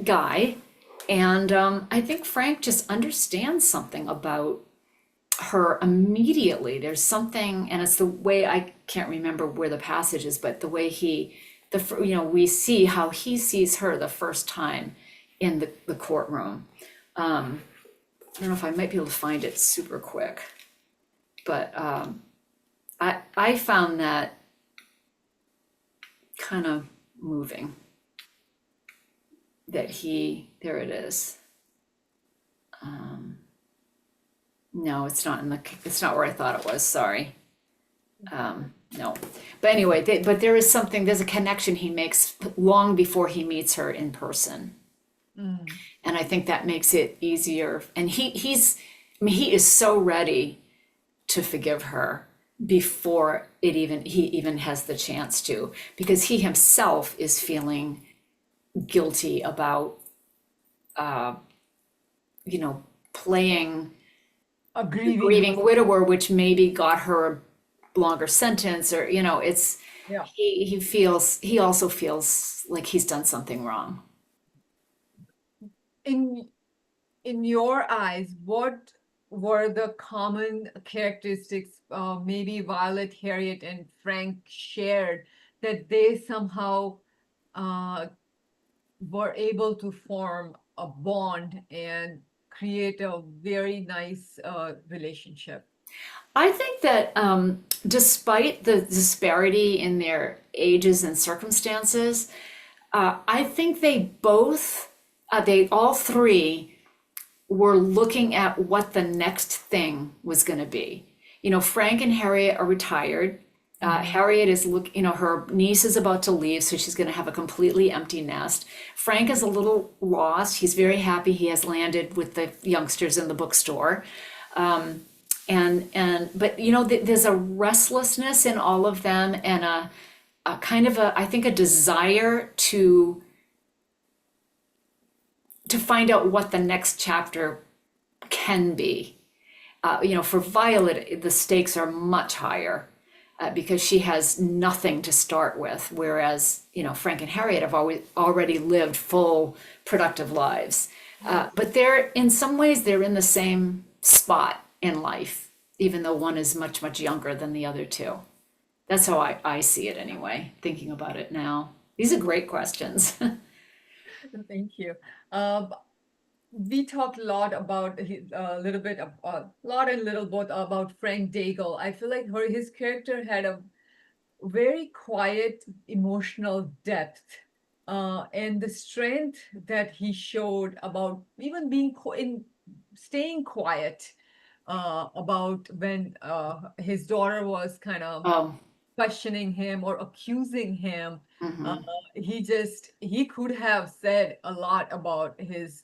guy. And I think Frank just understands something about her immediately. There's something, and it's the way, I can't remember where the passage is, but the way we see how he sees her the first time in the courtroom. I don't know if I might be able to find it super quick, but I found that kind of moving. There it is. No, it's not where I thought it was, sorry. No. But anyway, but there's a connection he makes long before he meets her in person. mm, And I think that makes it easier. And I mean, he is so ready to forgive her before he even has the chance to, because he himself is feeling guilty about, playing a the grieving grieving person. widower, which maybe got her a longer sentence, or it's Yeah. he also feels like he's done something wrong. In in your eyes, what were the common characteristics maybe Violet, Harriet, and Frank shared that they somehow uh, were able to form a bond and create a very nice relationship? I think that despite the disparity in their ages and circumstances, I think they all three were looking at what the next thing was going to be. You know, Frank and Harriet are retired. Mhm. Harriet is her niece is about to leave, so she's going to have a completely empty nest. Frank is a little lost. He's very happy he has landed with the youngsters in the bookstore. But you know, there's a restlessness in all of them and a kind of I think a desire to find out what the next chapter can be. You know, for Violet, the stakes are much higher because she has nothing to start with, whereas, you know, Frank and Harriet have already lived full, productive lives. But in some ways, they're in the same spot in life, even though one is much, much younger than the other two. That's how I see it anyway, thinking about it now. These are great questions. Thank you. Um, we talked a lot about a little bit of lot and little bit about Frank Daigle. I feel like his character had a very quiet emotional depth, and the strength that he showed about even being in staying quiet about when his daughter was kind of Oh, questioning him or accusing him. Uh, mhm, he could have said a lot about his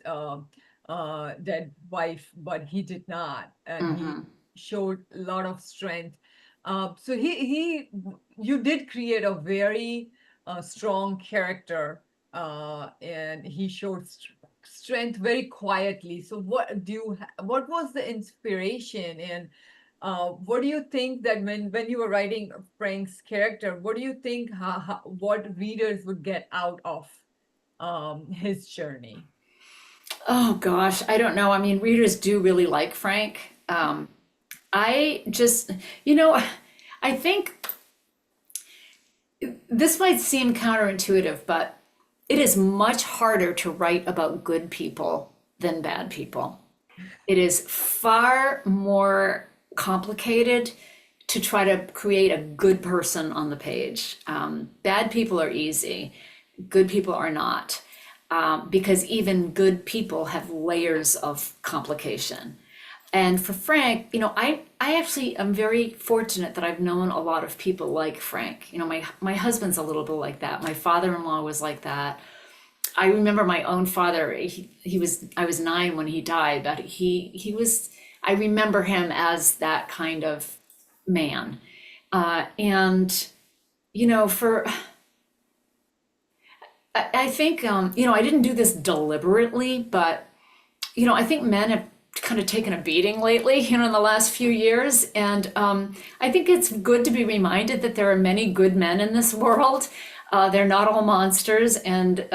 dead wife, but he did not, and he mhm. showed a lot of strength. So you did create a very strong character, and he showed strength very quietly. So what was the inspiration, and what do you think that when you were writing Frank's character, what do you think what readers would get out of his journey? Oh gosh, I don't know. I mean, readers do really like Frank. I just, you know, I think this might seem counterintuitive, but it is much harder to write about good people than bad people. It is far more complicated to try to create a good person on the page. Bad people are easy, good people are not, because even good people have layers of complication. And for Frank, you know, I actually am very fortunate that I've known a lot of people like Frank. You know, my husband's a little bit like that. My father-in-law was like that. I remember my own father. I was 9 when he died, but he was. I remember him as that kind of man. And you know, I think you know, I didn't do this deliberately, but you know, I think men have kind of taken a beating lately, you know, in the last few years. And I think it's good to be reminded that there are many good men in this world. They're not all monsters. And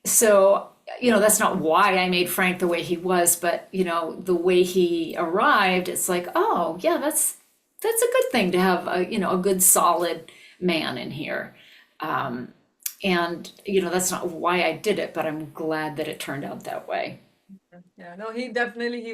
so, you know, that's not why I made Frank the way he was, but, you know, the way he arrived, it's like, oh, yeah, that's a good thing to have a, you know, a good solid man in here. And, you know, that's not why I did it, but I'm glad that it turned out that way. Yeah, no, he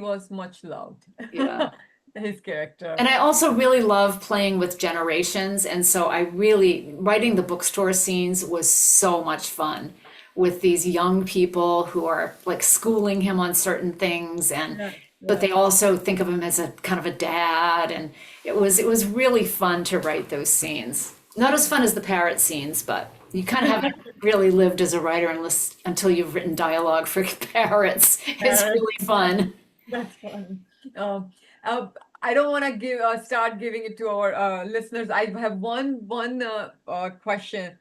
was much loved. Yeah. His character. And I also really love playing with generations. And so writing the bookstore scenes was so much fun with these young people who are like schooling him on certain things Yeah, but yeah. they also think of him as a kind of a dad. And it was really fun to write those scenes. Not as fun as the parrot scenes, but you kind of haven't really lived as a writer until you've written dialogue for parrots. It's Parents. really fun. That's fun. Um, uh, I don't want to start giving it to our listeners. I have one question,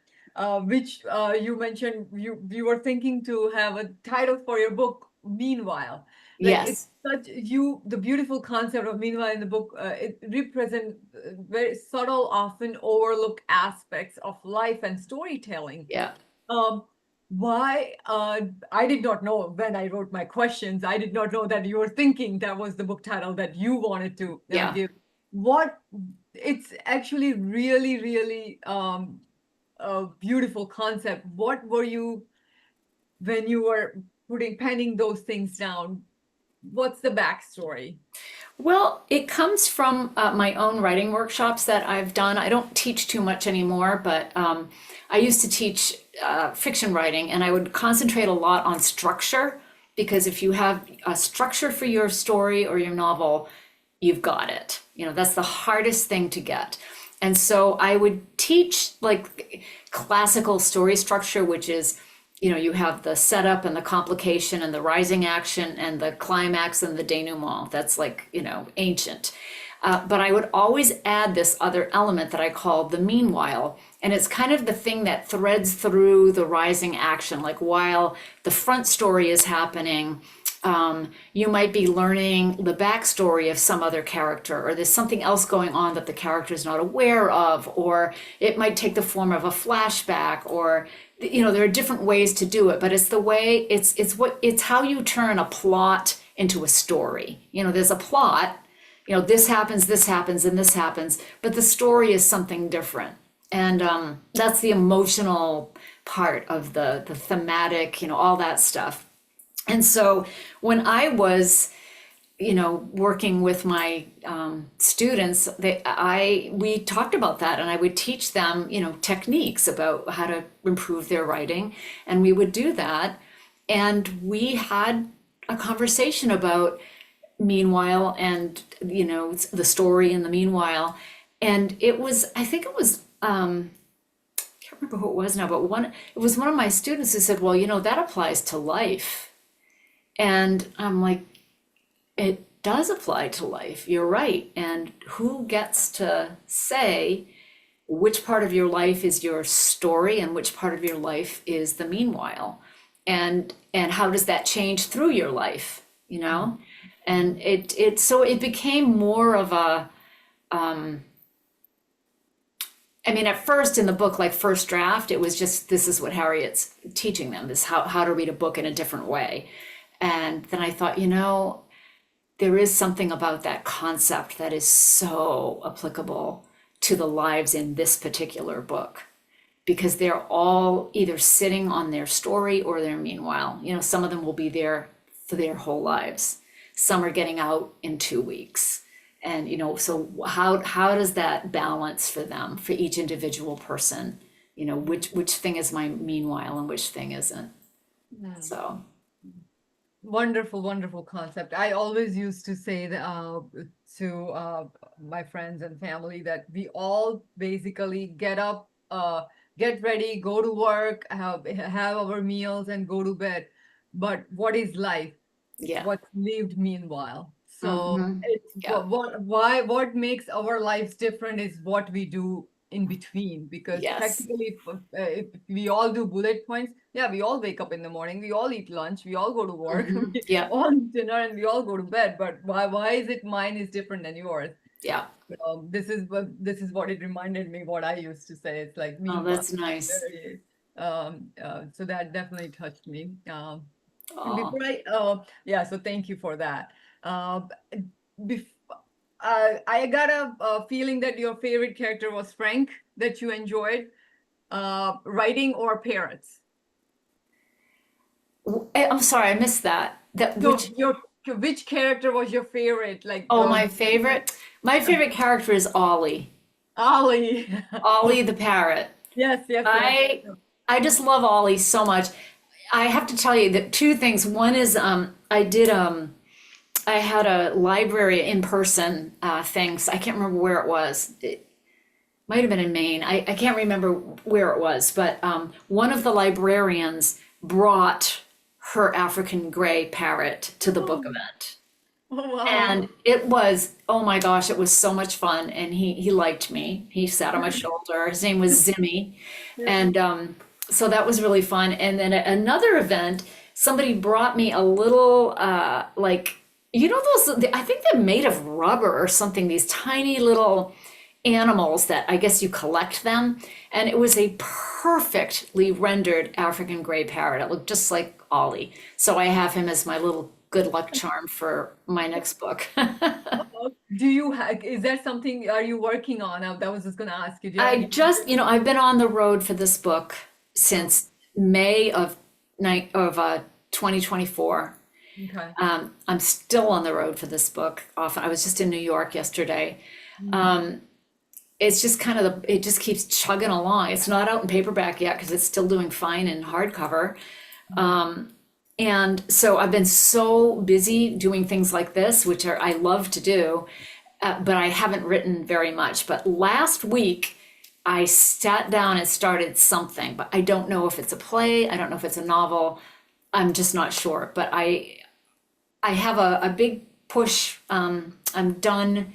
which you mentioned you were thinking to have a title for your book. Meanwhile, like it's Yes. such you the beautiful concept of meanwhile in the book. It represents very subtle, often overlooked aspects of life and storytelling. Yeah. Um, why I did not know when I wrote my questions. I did not know that you were thinking that was the book title that you wanted to Yeah. give. What it's actually really, really a beautiful concept. What were you when you were penning those things down? What's the backstory? Well, it comes from my own writing workshops that I've done. I don't teach too much anymore, but I used to teach fiction writing, and I would concentrate a lot on structure because if you have a structure for your story or your novel, you've got it. You know, that's the hardest thing to get. And so I would teach like classical story structure, which is, you know, you have the setup and the complication and the rising action and the climax and the denouement. That's like, you know, ancient. But I would always add this other element that I called the meanwhile. And it's kind of the thing that threads through the rising action. Like while the front story is happening, you might be learning the backstory of some other character, or there's something else going on that the character is not aware of, or it might take the form of a flashback, or you know, there are different ways to do it, but it's the way it's how you turn a plot into a story. You know, there's a plot, you know, this happens, and this happens, but the story is something different. And that's the emotional part of the thematic, you know, all that stuff. And so when I was, you know, working with my students, we talked about that, and I would teach them, you know, techniques about how to improve their writing, and we would do that, and we had a conversation about meanwhile and you know the story in the meanwhile, and it was I think it was I can't remember who it was now, but it was one of my students who said, well, you know, that applies to life. And I'm like, it does apply to life. You're right. And who gets to say which part of your life is your story and which part of your life is the meanwhile? And how does that change through your life, you know? And it became more of a I mean, at first in the book, like first draft, it was just this is what Harriet's teaching them, this how to read a book in a different way. And then I thought, you know, there is something about that concept that is so applicable to the lives in this particular book because they're all either sitting on their story or their meanwhile. You know, some of them will be there for their whole lives. Some are getting out in 2 weeks. And, you know, so how does that balance for them, for each individual person? You know, which thing is my meanwhile and which thing isn't? So. Wonderful, wonderful concept. I always used to say that, to my friends and family that we all basically get up, get ready, go to work, have our meals, and go to bed. But what is life? Yeah. What's lived meanwhile? So Hmm. it's Yeah. what makes our lives different is what we do in between, because Yes. practically if we all do bullet points, yeah, we all wake up in the morning, we all eat lunch, we all go to work, Hmm. we Yeah. all eat dinner, and we all go to bed. But why is it mine is different than yours? Yeah. This is what it reminded me, what I used to say. It's like Oh, meanwhile. that's nice. Very, so that definitely touched me. Oh. Before yeah, so thank you for that. Uh, bef I got a feeling that your favorite character was Frank, that you enjoyed writing, or parrots. I'm sorry, I missed that. That So which which character was your favorite? Like oh, my favorite. My favorite character is Ollie. Ollie. Ollie the parrot. Yes, yes, yes. I I just love Ollie so much. I have to tell you that two things. One is I had a library in person thing. So I can't remember where it was. It might have been in Maine. I can't remember where it was, but one of the librarians brought her African gray parrot to the book event. Oh, wow. And it was, oh my gosh, it was so much fun. And he liked me. He sat on my shoulder. His name was Zimmy. And so that was really fun. And then at another event, somebody brought me a little, like, you know, those, I think they're made of rubber or something, these tiny little animals that I guess you collect them. And it was a perfectly rendered African gray parrot. It looked just like Ollie. So I have him as my little good luck charm for my next book. Do you have, is that something are you working on? That was just gonna ask you, do you have I any? just, I've been on the road for this book Oh, since May of 2024. okay. I'm still on the road for this book. Often, I was just in New York yesterday. Mhm. It's just kind of it just keeps chugging along. It's not out in paperback yet because it's still doing fine in hardcover. And so I've been so busy doing things like this, which are I love to do, but I haven't written very much. But last week, I sat down and started something, but I don't know if it's a play. I don't know if it's a novel. I'm just not sure. But I have a big push. I'm done.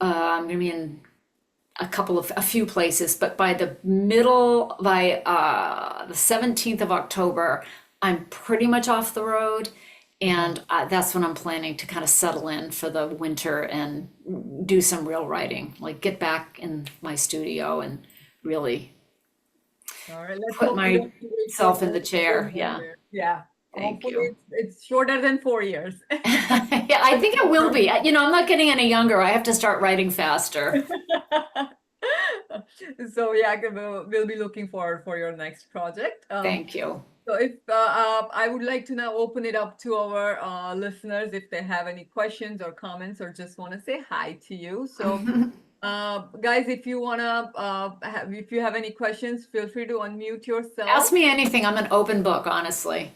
I'm gonna be in a few places, but by the 17th of October, I'm pretty much off the road. And that's when I'm planning to kind of settle in for the winter and do some real writing, like get back in my studio and really All right, let's put hope we don't have to wait for myself in the chair. Yeah, Yeah, thank hopefully you. it's shorter than 4 years. Yeah, I think it will be. I'm not getting any younger. I have to start writing faster. So yeah, we'll be looking forward for your next project. Thank you. So if I would like to now open it up to our listeners if they have any questions or comments or just want to say hi to you. So guys, if you wanna if you have any questions, feel free to unmute yourself. Ask me anything. I'm an open book, honestly.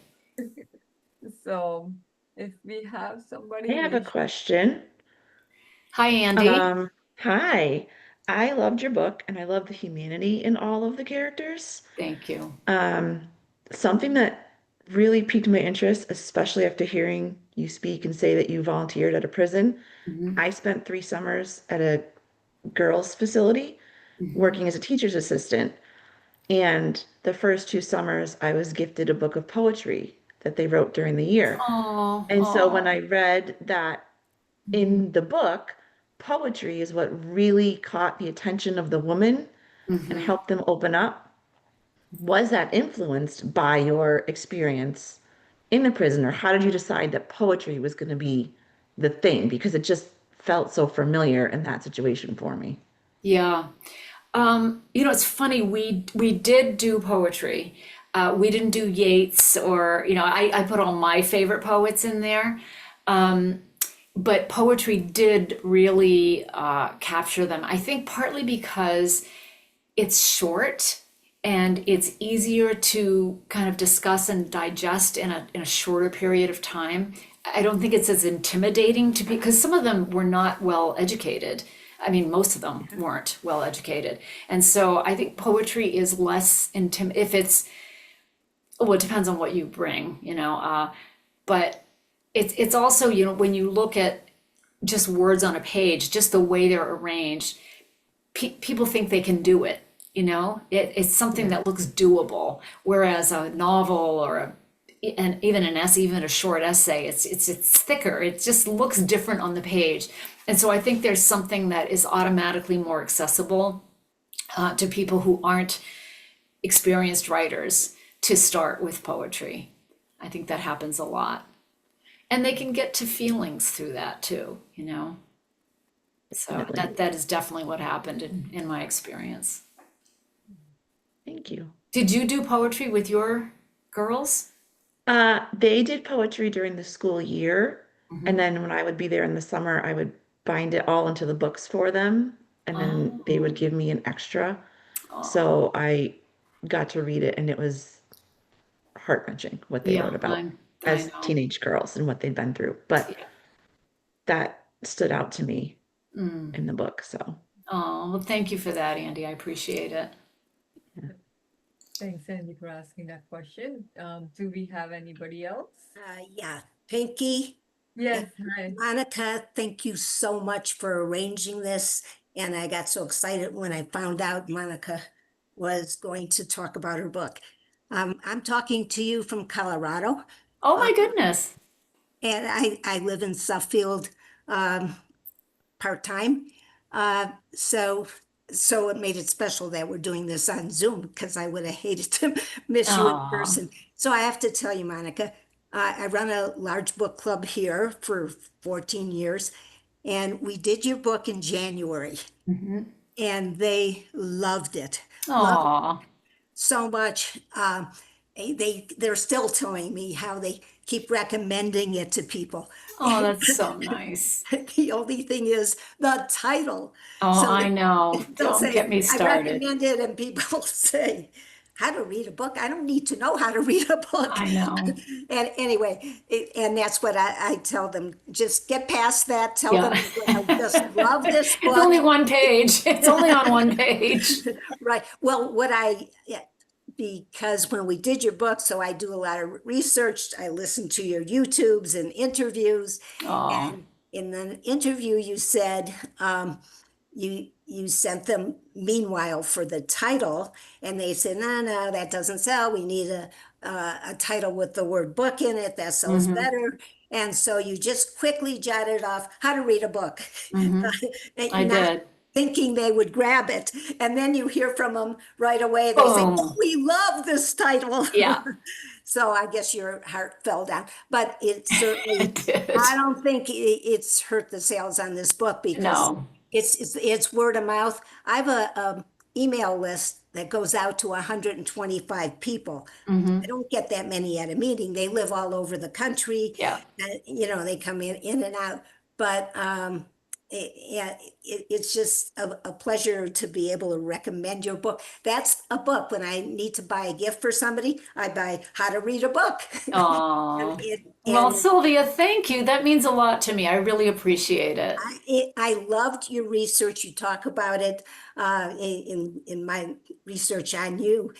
So if we have I somebody, have a we question. Hi, Andy. Um, Hi. I loved your book and I love the humanity in all of the characters. Thank you. Um, Something that really piqued my interest, especially after hearing you speak and say that you volunteered at a prison. Mhm, I spent 3 summers at a girls' facility mhm. working as a teacher's assistant. And the first 2 summers, I was gifted a book of poetry that they wrote during the year. Oh, And so when oh. I read that Mhm, in the book, poetry is what really caught the attention of the woman and mhm. helped them open up. Was that influenced by your experience in the prison, or how did you decide that poetry was going to be the thing? Because it just felt so familiar in that situation for me. Yeah. It's funny, we did do poetry. We didn't do Yeats or, I put all my favorite poets in there. But poetry did really capture them. I think partly because it's short and it's easier to kind of discuss and digest in a shorter period of time. I don't think it's as intimidating to be because some of them were not well educated. I mean, most of them weren't well educated. And so I think poetry is less if it's, well, it depends on what you bring, but it's also, when you look at just words on a page, just the way they're arranged, people think they can do it, it's something Yeah. that looks doable, whereas a novel or and even an essay, even a short essay, it's thicker, it just looks different on the page. And so I think there's something that is automatically more accessible to people who aren't experienced writers to start with poetry. I think that happens a lot, and they can get to feelings through that too. So Definitely. that is definitely what happened in my experience. Thank you. Did you do poetry with your girls? They did poetry during the school year, and Mhm. then when I would be there in the summer, I would bind it all into the books for them, and then they would Oh, give me an extra. oh, So I got to read it, and it was heart-wrenching what they yeah, wrote about I as know. teenage girls and what they'd been through. But Yeah. that stood out to me Mm. in the book. So Oh, well, thank you for that, Andy. I appreciate it. yeah. thanks, Andy, for asking that question. Do we have anybody else? Yeah, Pinky and Yes, hi. Monica, thank you so much for arranging this. And I got so excited when I found out Monica was going to talk about her book. I'm talking to you from Colorado, Oh uh, my goodness. and I live in Suffield part-time. So it made it special that we're doing this on Zoom because I would have hated to miss you in Aw. person. So I have to tell you, Monica, I run a large book club here for 14 years, and we did your book in January, Mhm. and they loved it. Loved Aw. so much. They're still telling me how they keep recommending it to people. Oh, that's so nice. The only thing is the title. Oh, So I know. they'll Don't get say, me I started. recommend it, and people say, how to read a book? I don't need to know how to read a book. I know. And anyway, and that's what I tell them. Just get past that. Tell Yeah. them you're going to just love this It's book. only one page. It's only on one page. Right. Well, yeah, because when we did your book, so I do a lot of research. I listen to your YouTubes and interviews. Oh. And in the interview, you said you sent them Meanwhile for the title, and they said, no, that doesn't sell. We need a title with the word book in it that sells Hmm. better. And so you just quickly jotted off how to read a book, Hmm. I not did. thinking they would grab it. And then you hear from them right away. They say, oh, Boom. we love this title. Yeah, So I guess your heart fell down, but it certainly, it did. I don't think it's hurt the sales on this book because No. it's word of mouth. I have a email list that goes out to 125 people. Hmm. I don't get that many at a meeting. They live all over the country. Yeah. They come in and out. But yeah, it's just a pleasure to be able to recommend your book. That's a book. When I need to buy a gift for somebody, I buy How to Read a Book. And Oh. it Well, and Sylvia, thank you. That means a lot to me. I really appreciate it. I loved your research. You talk about it in my research on you,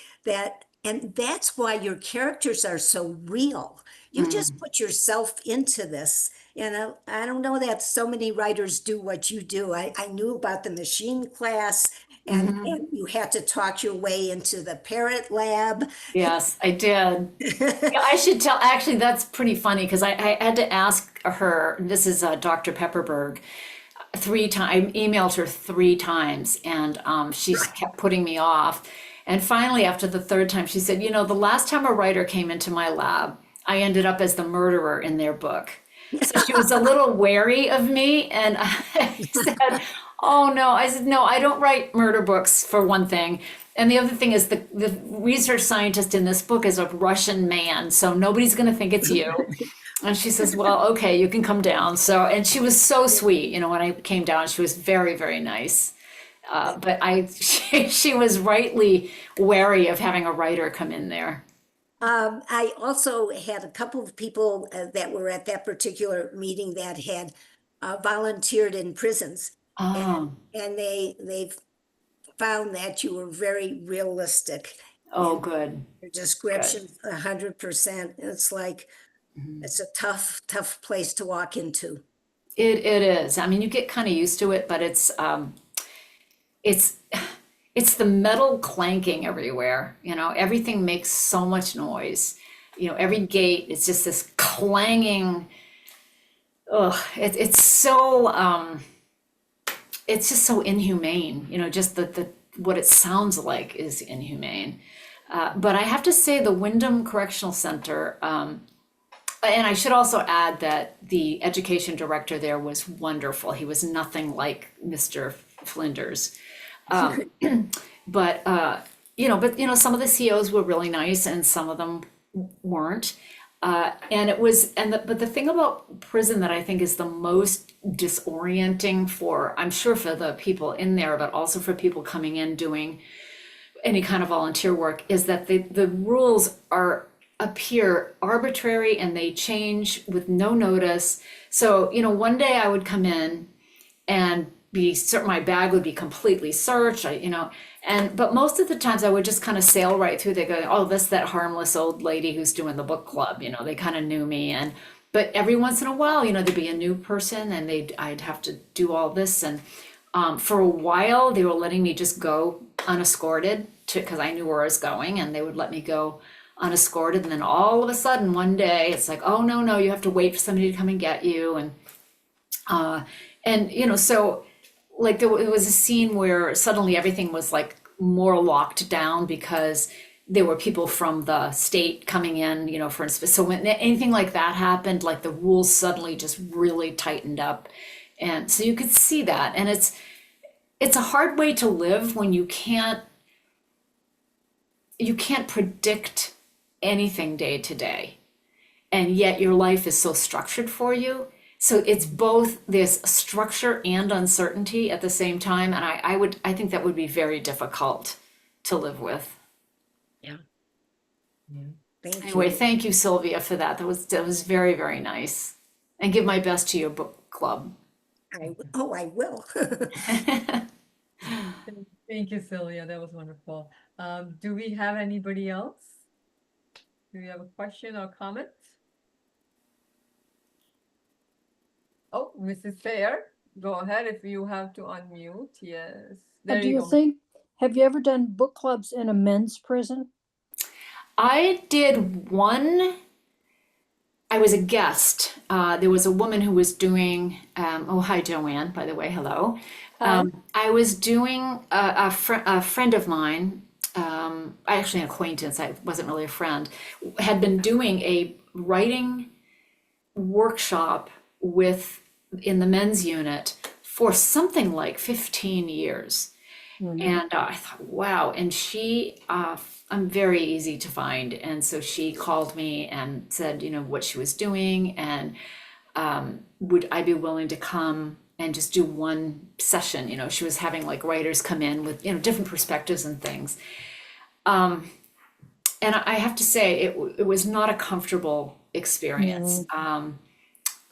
and that's why your characters are so real. You just Mm. put yourself into this. And I don't know that so many writers do what you do. I knew about the machine class, Hmm. and you had to talk your way into the parrot lab. Yes, I did. Yeah, I should tell. Actually, that's pretty funny because I had to ask her. This is Dr. Pepperberg. 3 times, I emailed her 3 times, and she kept putting me off. And finally, after the third time, she said, the last time a writer came into my lab, I ended up as the murderer in their book. So she was a little wary of me, and I said, "Oh no." I said, "No, I don't write murder books for one thing. And the other thing is the research scientist in this book is a Russian man, so nobody's going to think it's you." And she says, "Well, okay, you can come down." So, and she was so sweet, when I came down, she was very, very nice. But she was rightly wary of having a writer come in there. I also had a couple of people that were at that particular meeting that had volunteered in prisons, Oh, and they've found that you were very realistic oh, in good, your good. description, 100%. It's like Mhm. it's a tough place to walk into. It is. I mean, you get kind of used to it, but it's it's the metal clanking everywhere. Everything makes so much noise. Every gate is just this clanging. Ugh, it's just so inhumane. Just the what it sounds like is inhumane. But I have to say, the Wyndham Correctional Center, and I should also add that the education director there was wonderful. He was nothing like Mr. Flinders. But some of the COs were really nice, and some of them weren't. But the thing about prison that I think is the most disorienting I'm sure for the people in there, but also for people coming in doing any kind of volunteer work, is that the rules appear arbitrary and they change with no notice. So, one day I would come in and be certain my bag would be completely searched, but most of the times I would just kind of sail right through. They go, "Oh, that's that harmless old lady who's doing the book club." They kind of knew me, but every once in a while, there'd be a new person, and I'd have to do all this. And for a while, they were letting me just go unescorted because I knew where I was going, and they would let me go unescorted. And then all of a sudden, one day, it's like, "Oh, no, no, you have to wait for somebody to come and get you." So like there was a scene where suddenly everything was like more locked down because there were people from the state coming in, you know, for instance. So when anything like that happened, like the rules suddenly just really tightened up. And so you could see that. And it's a hard way to live when you can't predict anything day to day. And yet your life is so structured for you. So it's both this structure and uncertainty at the same time. And I think that would be very difficult to live with. Yeah. Thank Anyway, you. thank you, Sylvia, for that. That was very, very nice. And give my best to your book club. I will. Thank you, Sylvia. That was wonderful. Do we have anybody else? Do you have a question or comment? Oh, Mrs. Fair, go ahead if you have to unmute. Yes, there Do you you go. think, have you ever done book clubs in a men's prison? I did one. I was a guest. There was a woman who was doing, oh, hi, Joanne, by the way, hello. Hi. I was doing a friend of mine, actually an acquaintance, I wasn't really a friend, had been doing a writing workshop in the men's unit for something like 15 years. And I thought, wow. And I'm very easy to find. And so she called me and said, you know, what she was doing and would I be willing to come and just do one session? You know, she was having like writers come in with, you know, different perspectives and things. And I have to say, it was not a comfortable experience.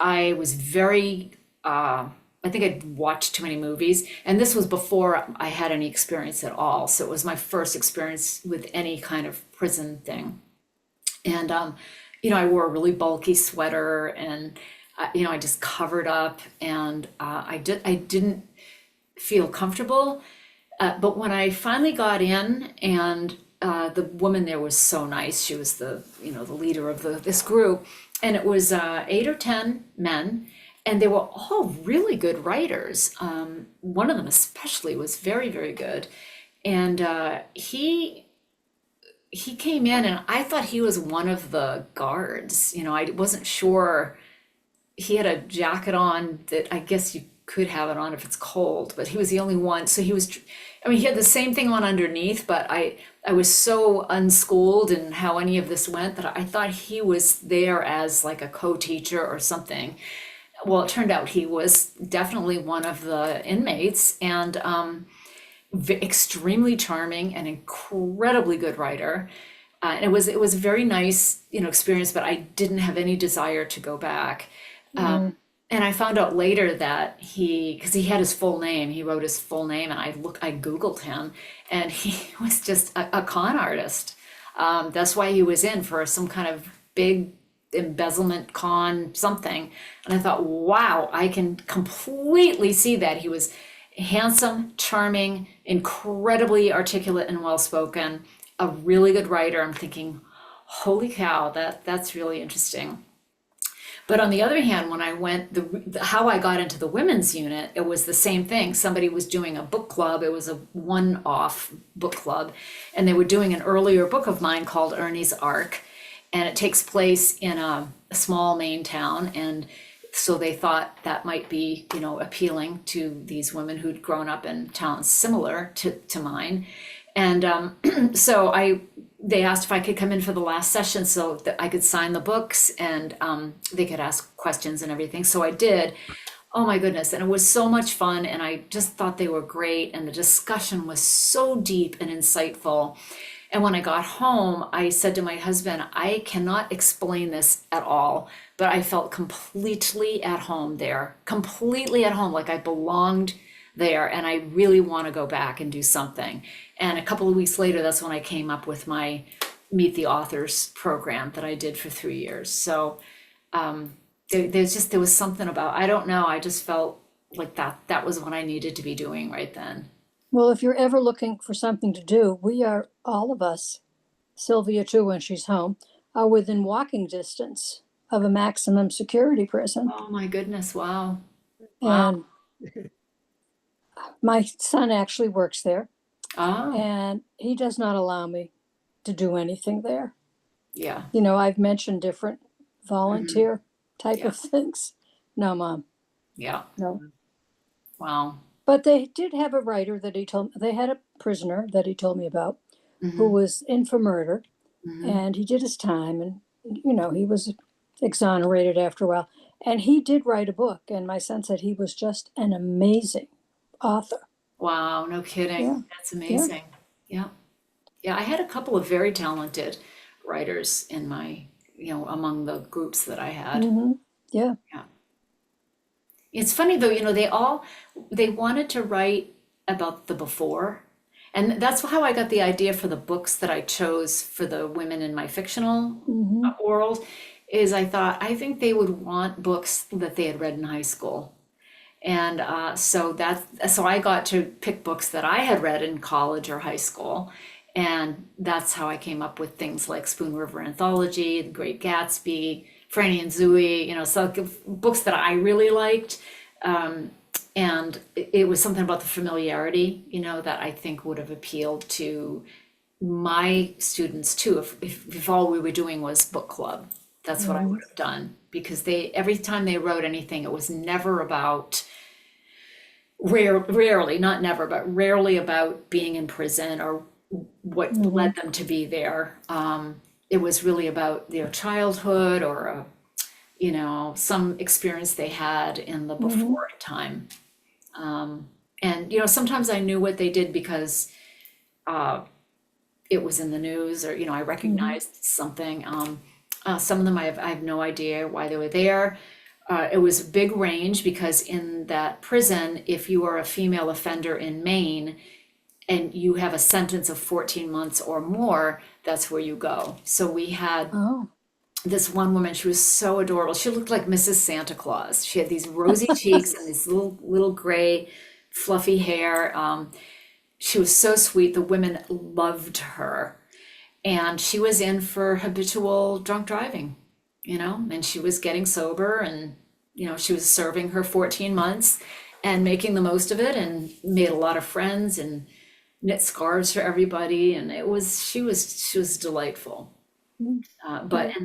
I was very, I think I'd watched too many movies, and this was before I had any experience at all. So it was my first experience with any kind of prison thing. And, you know, I wore a really bulky sweater and, you know, I just covered up and I didn't feel comfortable. But when I finally got in and the woman there was so nice, she was the leader of this group, and it was 8 or 10 men, and they were all really good writers. One of them especially was very, very good, and he came in, and I thought he was one of the guards. You know, I wasn't sure. He had a jacket on that I guess you could have it on if it's cold, but he was the only one. So he had the same thing on underneath, but I was so unschooled in how any of this went that I thought he was there as like a co-teacher or something. Well, it turned out he was definitely one of the inmates and extremely charming and incredibly good writer. And it was a very nice, you know, experience, but I didn't have any desire to go back. And I found out later that because he had his full name, he wrote his full name, and I Googled him, and he was just a con artist. That's why he was in for some kind of big embezzlement con something. And I thought, wow, I can completely see that. He was handsome, charming, incredibly articulate and well-spoken, a really good writer. I'm thinking, holy cow, that's really interesting. But on the other hand, when I went, how I got into the women's unit, it was the same thing. Somebody was doing a book club. It was a one-off book club. And they were doing an earlier book of mine called Ernie's Ark. And it takes place in a small Maine town. And so they thought that might be, you know, appealing to these women who'd grown up in towns similar to mine. And so they asked if I could come in for the last session so that I could sign the books and they could ask questions and everything. So I did. Oh my goodness. And it was so much fun. And I just thought they were great. And the discussion was so deep and insightful. And when I got home, I said to my husband, I cannot explain this at all, but I felt completely at home there, completely at home, like I belonged there, and I really want to go back and do something. And a couple of weeks later, that's when I came up with my Meet the Authors program that I did for 3 years. So there was something about, I don't know, I just felt like that was what I needed to be doing right then. Well, if you're ever looking for something to do, we are, all of us, Sylvia too, when she's home, are within walking distance of a maximum security prison. Oh my goodness, wow. And My son actually works there, Oh, and he does not allow me to do anything there. yeah. You know, I've mentioned different volunteer type Yeah. of things. No, Mom, Yeah. no. Wow. But they did have a writer that he told, they had a prisoner that he told me about who Hmm. was in for murder, Hmm. and he did his time, and, you know, he was exonerated after a while. And he did write a book, and my son said he was just an amazing author. Wow. No Yeah, kidding. That's yeah. amazing. Yeah. Yeah. I had a couple of very talented writers in my, among the groups that I had. Hmm. Yeah. Yeah. It's funny though, they wanted to write about the before. And that's how I got the idea for the books that I chose for the women in my fictional Hmm. world, is I think they would want books that they had read in high school. And so I got to pick books that I had read in college or high school. And that's how I came up with things like Spoon River Anthology, The Great Gatsby, Franny and Zooey, so books that I really liked. And it was something about the familiarity, that I think would have appealed to my students too, if all we were doing was book club. That's what I would have done, because every time they wrote anything, it was never about, rarely, not never, but rarely about being in prison or what led them to be there. It was really about their childhood or some experience they had in the before time. And sometimes I knew what they did because it was in the news, or I recognized something. Some of them I have no idea why they were there. It was a big range because in that prison, if you are a female offender in Maine and you have a sentence of 14 months or more, that's where you go. So we had Oh. this one woman, she was so adorable. She looked like Mrs. Santa Claus. She had these rosy cheeks and this little gray fluffy hair. She was so sweet. The women loved her. And she was in for habitual drunk driving, and she was getting sober, and, she was serving her 14 months and making the most of it, and made a lot of friends and knit scarves for everybody. And she was delightful. And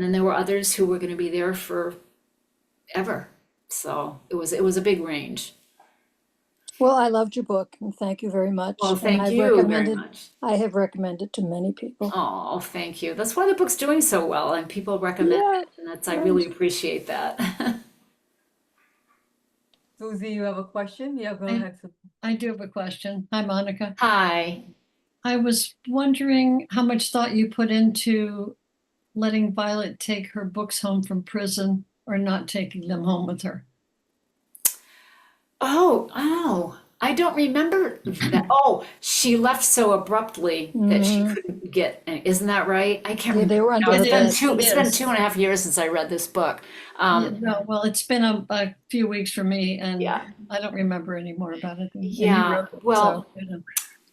then there were others who were going to be there forever. So it was a big range. Well, I loved your book, and thank you very much. Well, And thank I've you very recommended, much. I have recommended to many people. Oh, thank you. That's why the book's doing so well, and people recommend Yeah, it, and I really appreciate that. Susie, you have a question? Yeah, go I- ahead. Susie. I do have a question. Hi, Monica. Hi. I was wondering how much thought you put into letting Violet take her books home from prison or not taking them home with her. Oh, I don't remember that. Oh, she left so abruptly that she couldn't get, isn't that right? I can't Yeah, they remember. were under No, the bed. it's been Yes. 2.5 years since I read this book. Yeah, no, well, it's been a few weeks for me, and Yeah. I don't remember any more about it. And you Yeah, wrote it, well, so,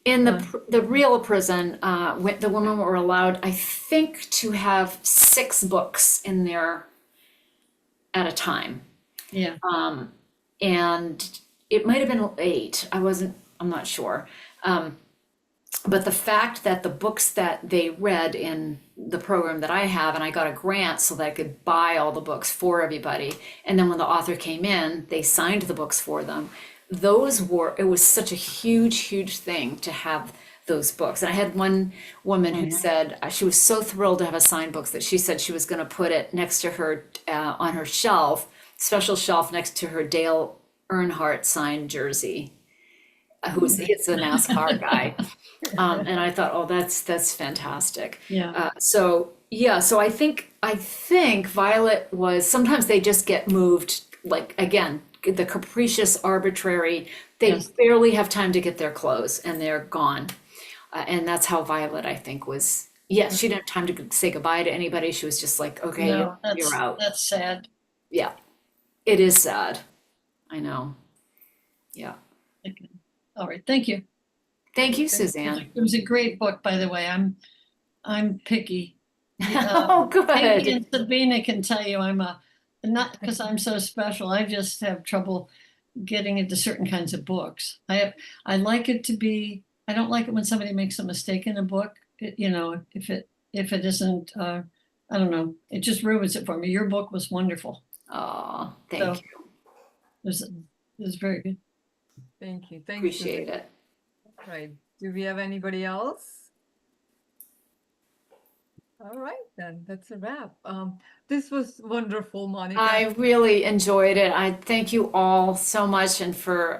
in the real prison, the women were allowed, I think, to have 6 books in there at a time. yeah. And it might have been 8. I'm not sure. But the fact that the books that they read in the program that I have, and I got a grant so that I could buy all the books for everybody. And then when the author came in, they signed the books for them. It was such a huge, huge thing to have those books. And I had one woman who said she was so thrilled to have a signed books that she said she was going to put it next to her on her shelf, special shelf next to her Dale Earnhardt signed jersey. He's a NASCAR guy. And I thought, oh, that's fantastic. Yeah. So I think Violet was, sometimes they just get moved, like, again, the capricious, arbitrary, they Yes. barely have time to get their clothes and they're gone. And that's how Violet, I think, was. Yes, she didn't have time to say goodbye to anybody. She was just like, okay, No, you're out. that's sad. Yeah, it is sad. I know. Yeah. Okay. All right, thank you. Thank you, Suzanne. It was a great book, by the way. I'm picky. Oh, Katie good. and Sabina can tell you not because I'm so special. I just have trouble getting into certain kinds of books. I like it to be, I don't like it when somebody makes a mistake in a book. You know, if it isn't, I don't know, it just ruins it for me. Your book was wonderful. Oh, So, thank you. It was very good. Thank you. Thanks, Appreciate Susie. it. Right. Do we have anybody else? All right, then that's a wrap. This was wonderful, Monica. I really enjoyed it. I thank you all so much and for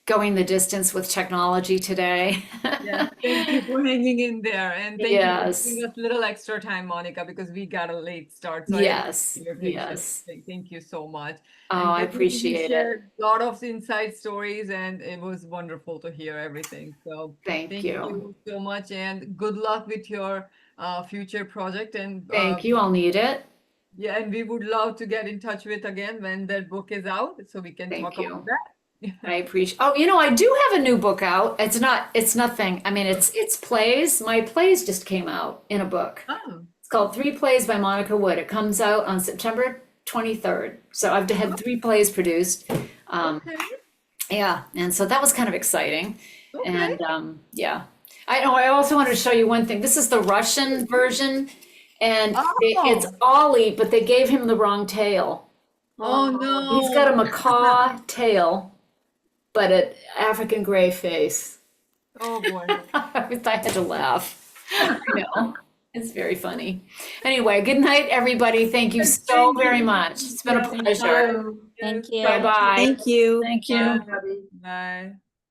going the distance with technology today. Yes, thank you for hanging in there, and thank you for Yes. giving us a little extra time, Monica, because we got a late start. So I Yes, appreciate your patience. yes. Thank you so much. Oh, And I definitely you appreciate it. shared a lot of inside stories, and it was wonderful to hear everything. So Thank you. you so much, and good luck with your future project. And Thank you. I'll need it. yeah, and we would love to get in touch with again when that book is out, so we can Thank talk you. about that. I appreciate. Oh, you know, I do have a new book out. It's nothing. I mean, it's plays. My plays just came out in a book. Oh, It's called Three Plays by Monica Wood. It comes out on September 23rd. So I've had 3 plays produced. okay. Yeah, and so that was kind of exciting. Okay. And yeah. I know, I also wanted to show you one thing. This is the Russian version, and it's Oh. Ollie, but they gave him the wrong tail. Oh no. He's got a macaw tail, but an African gray face. Oh boy. I had to laugh. I know. It's very funny. Anyway, good night, everybody. Thank you so Thank very you. much. It's been a Yeah. pleasure. Yes, Thank you. Bye-bye. Thank you. Thank you. Bye. Bye.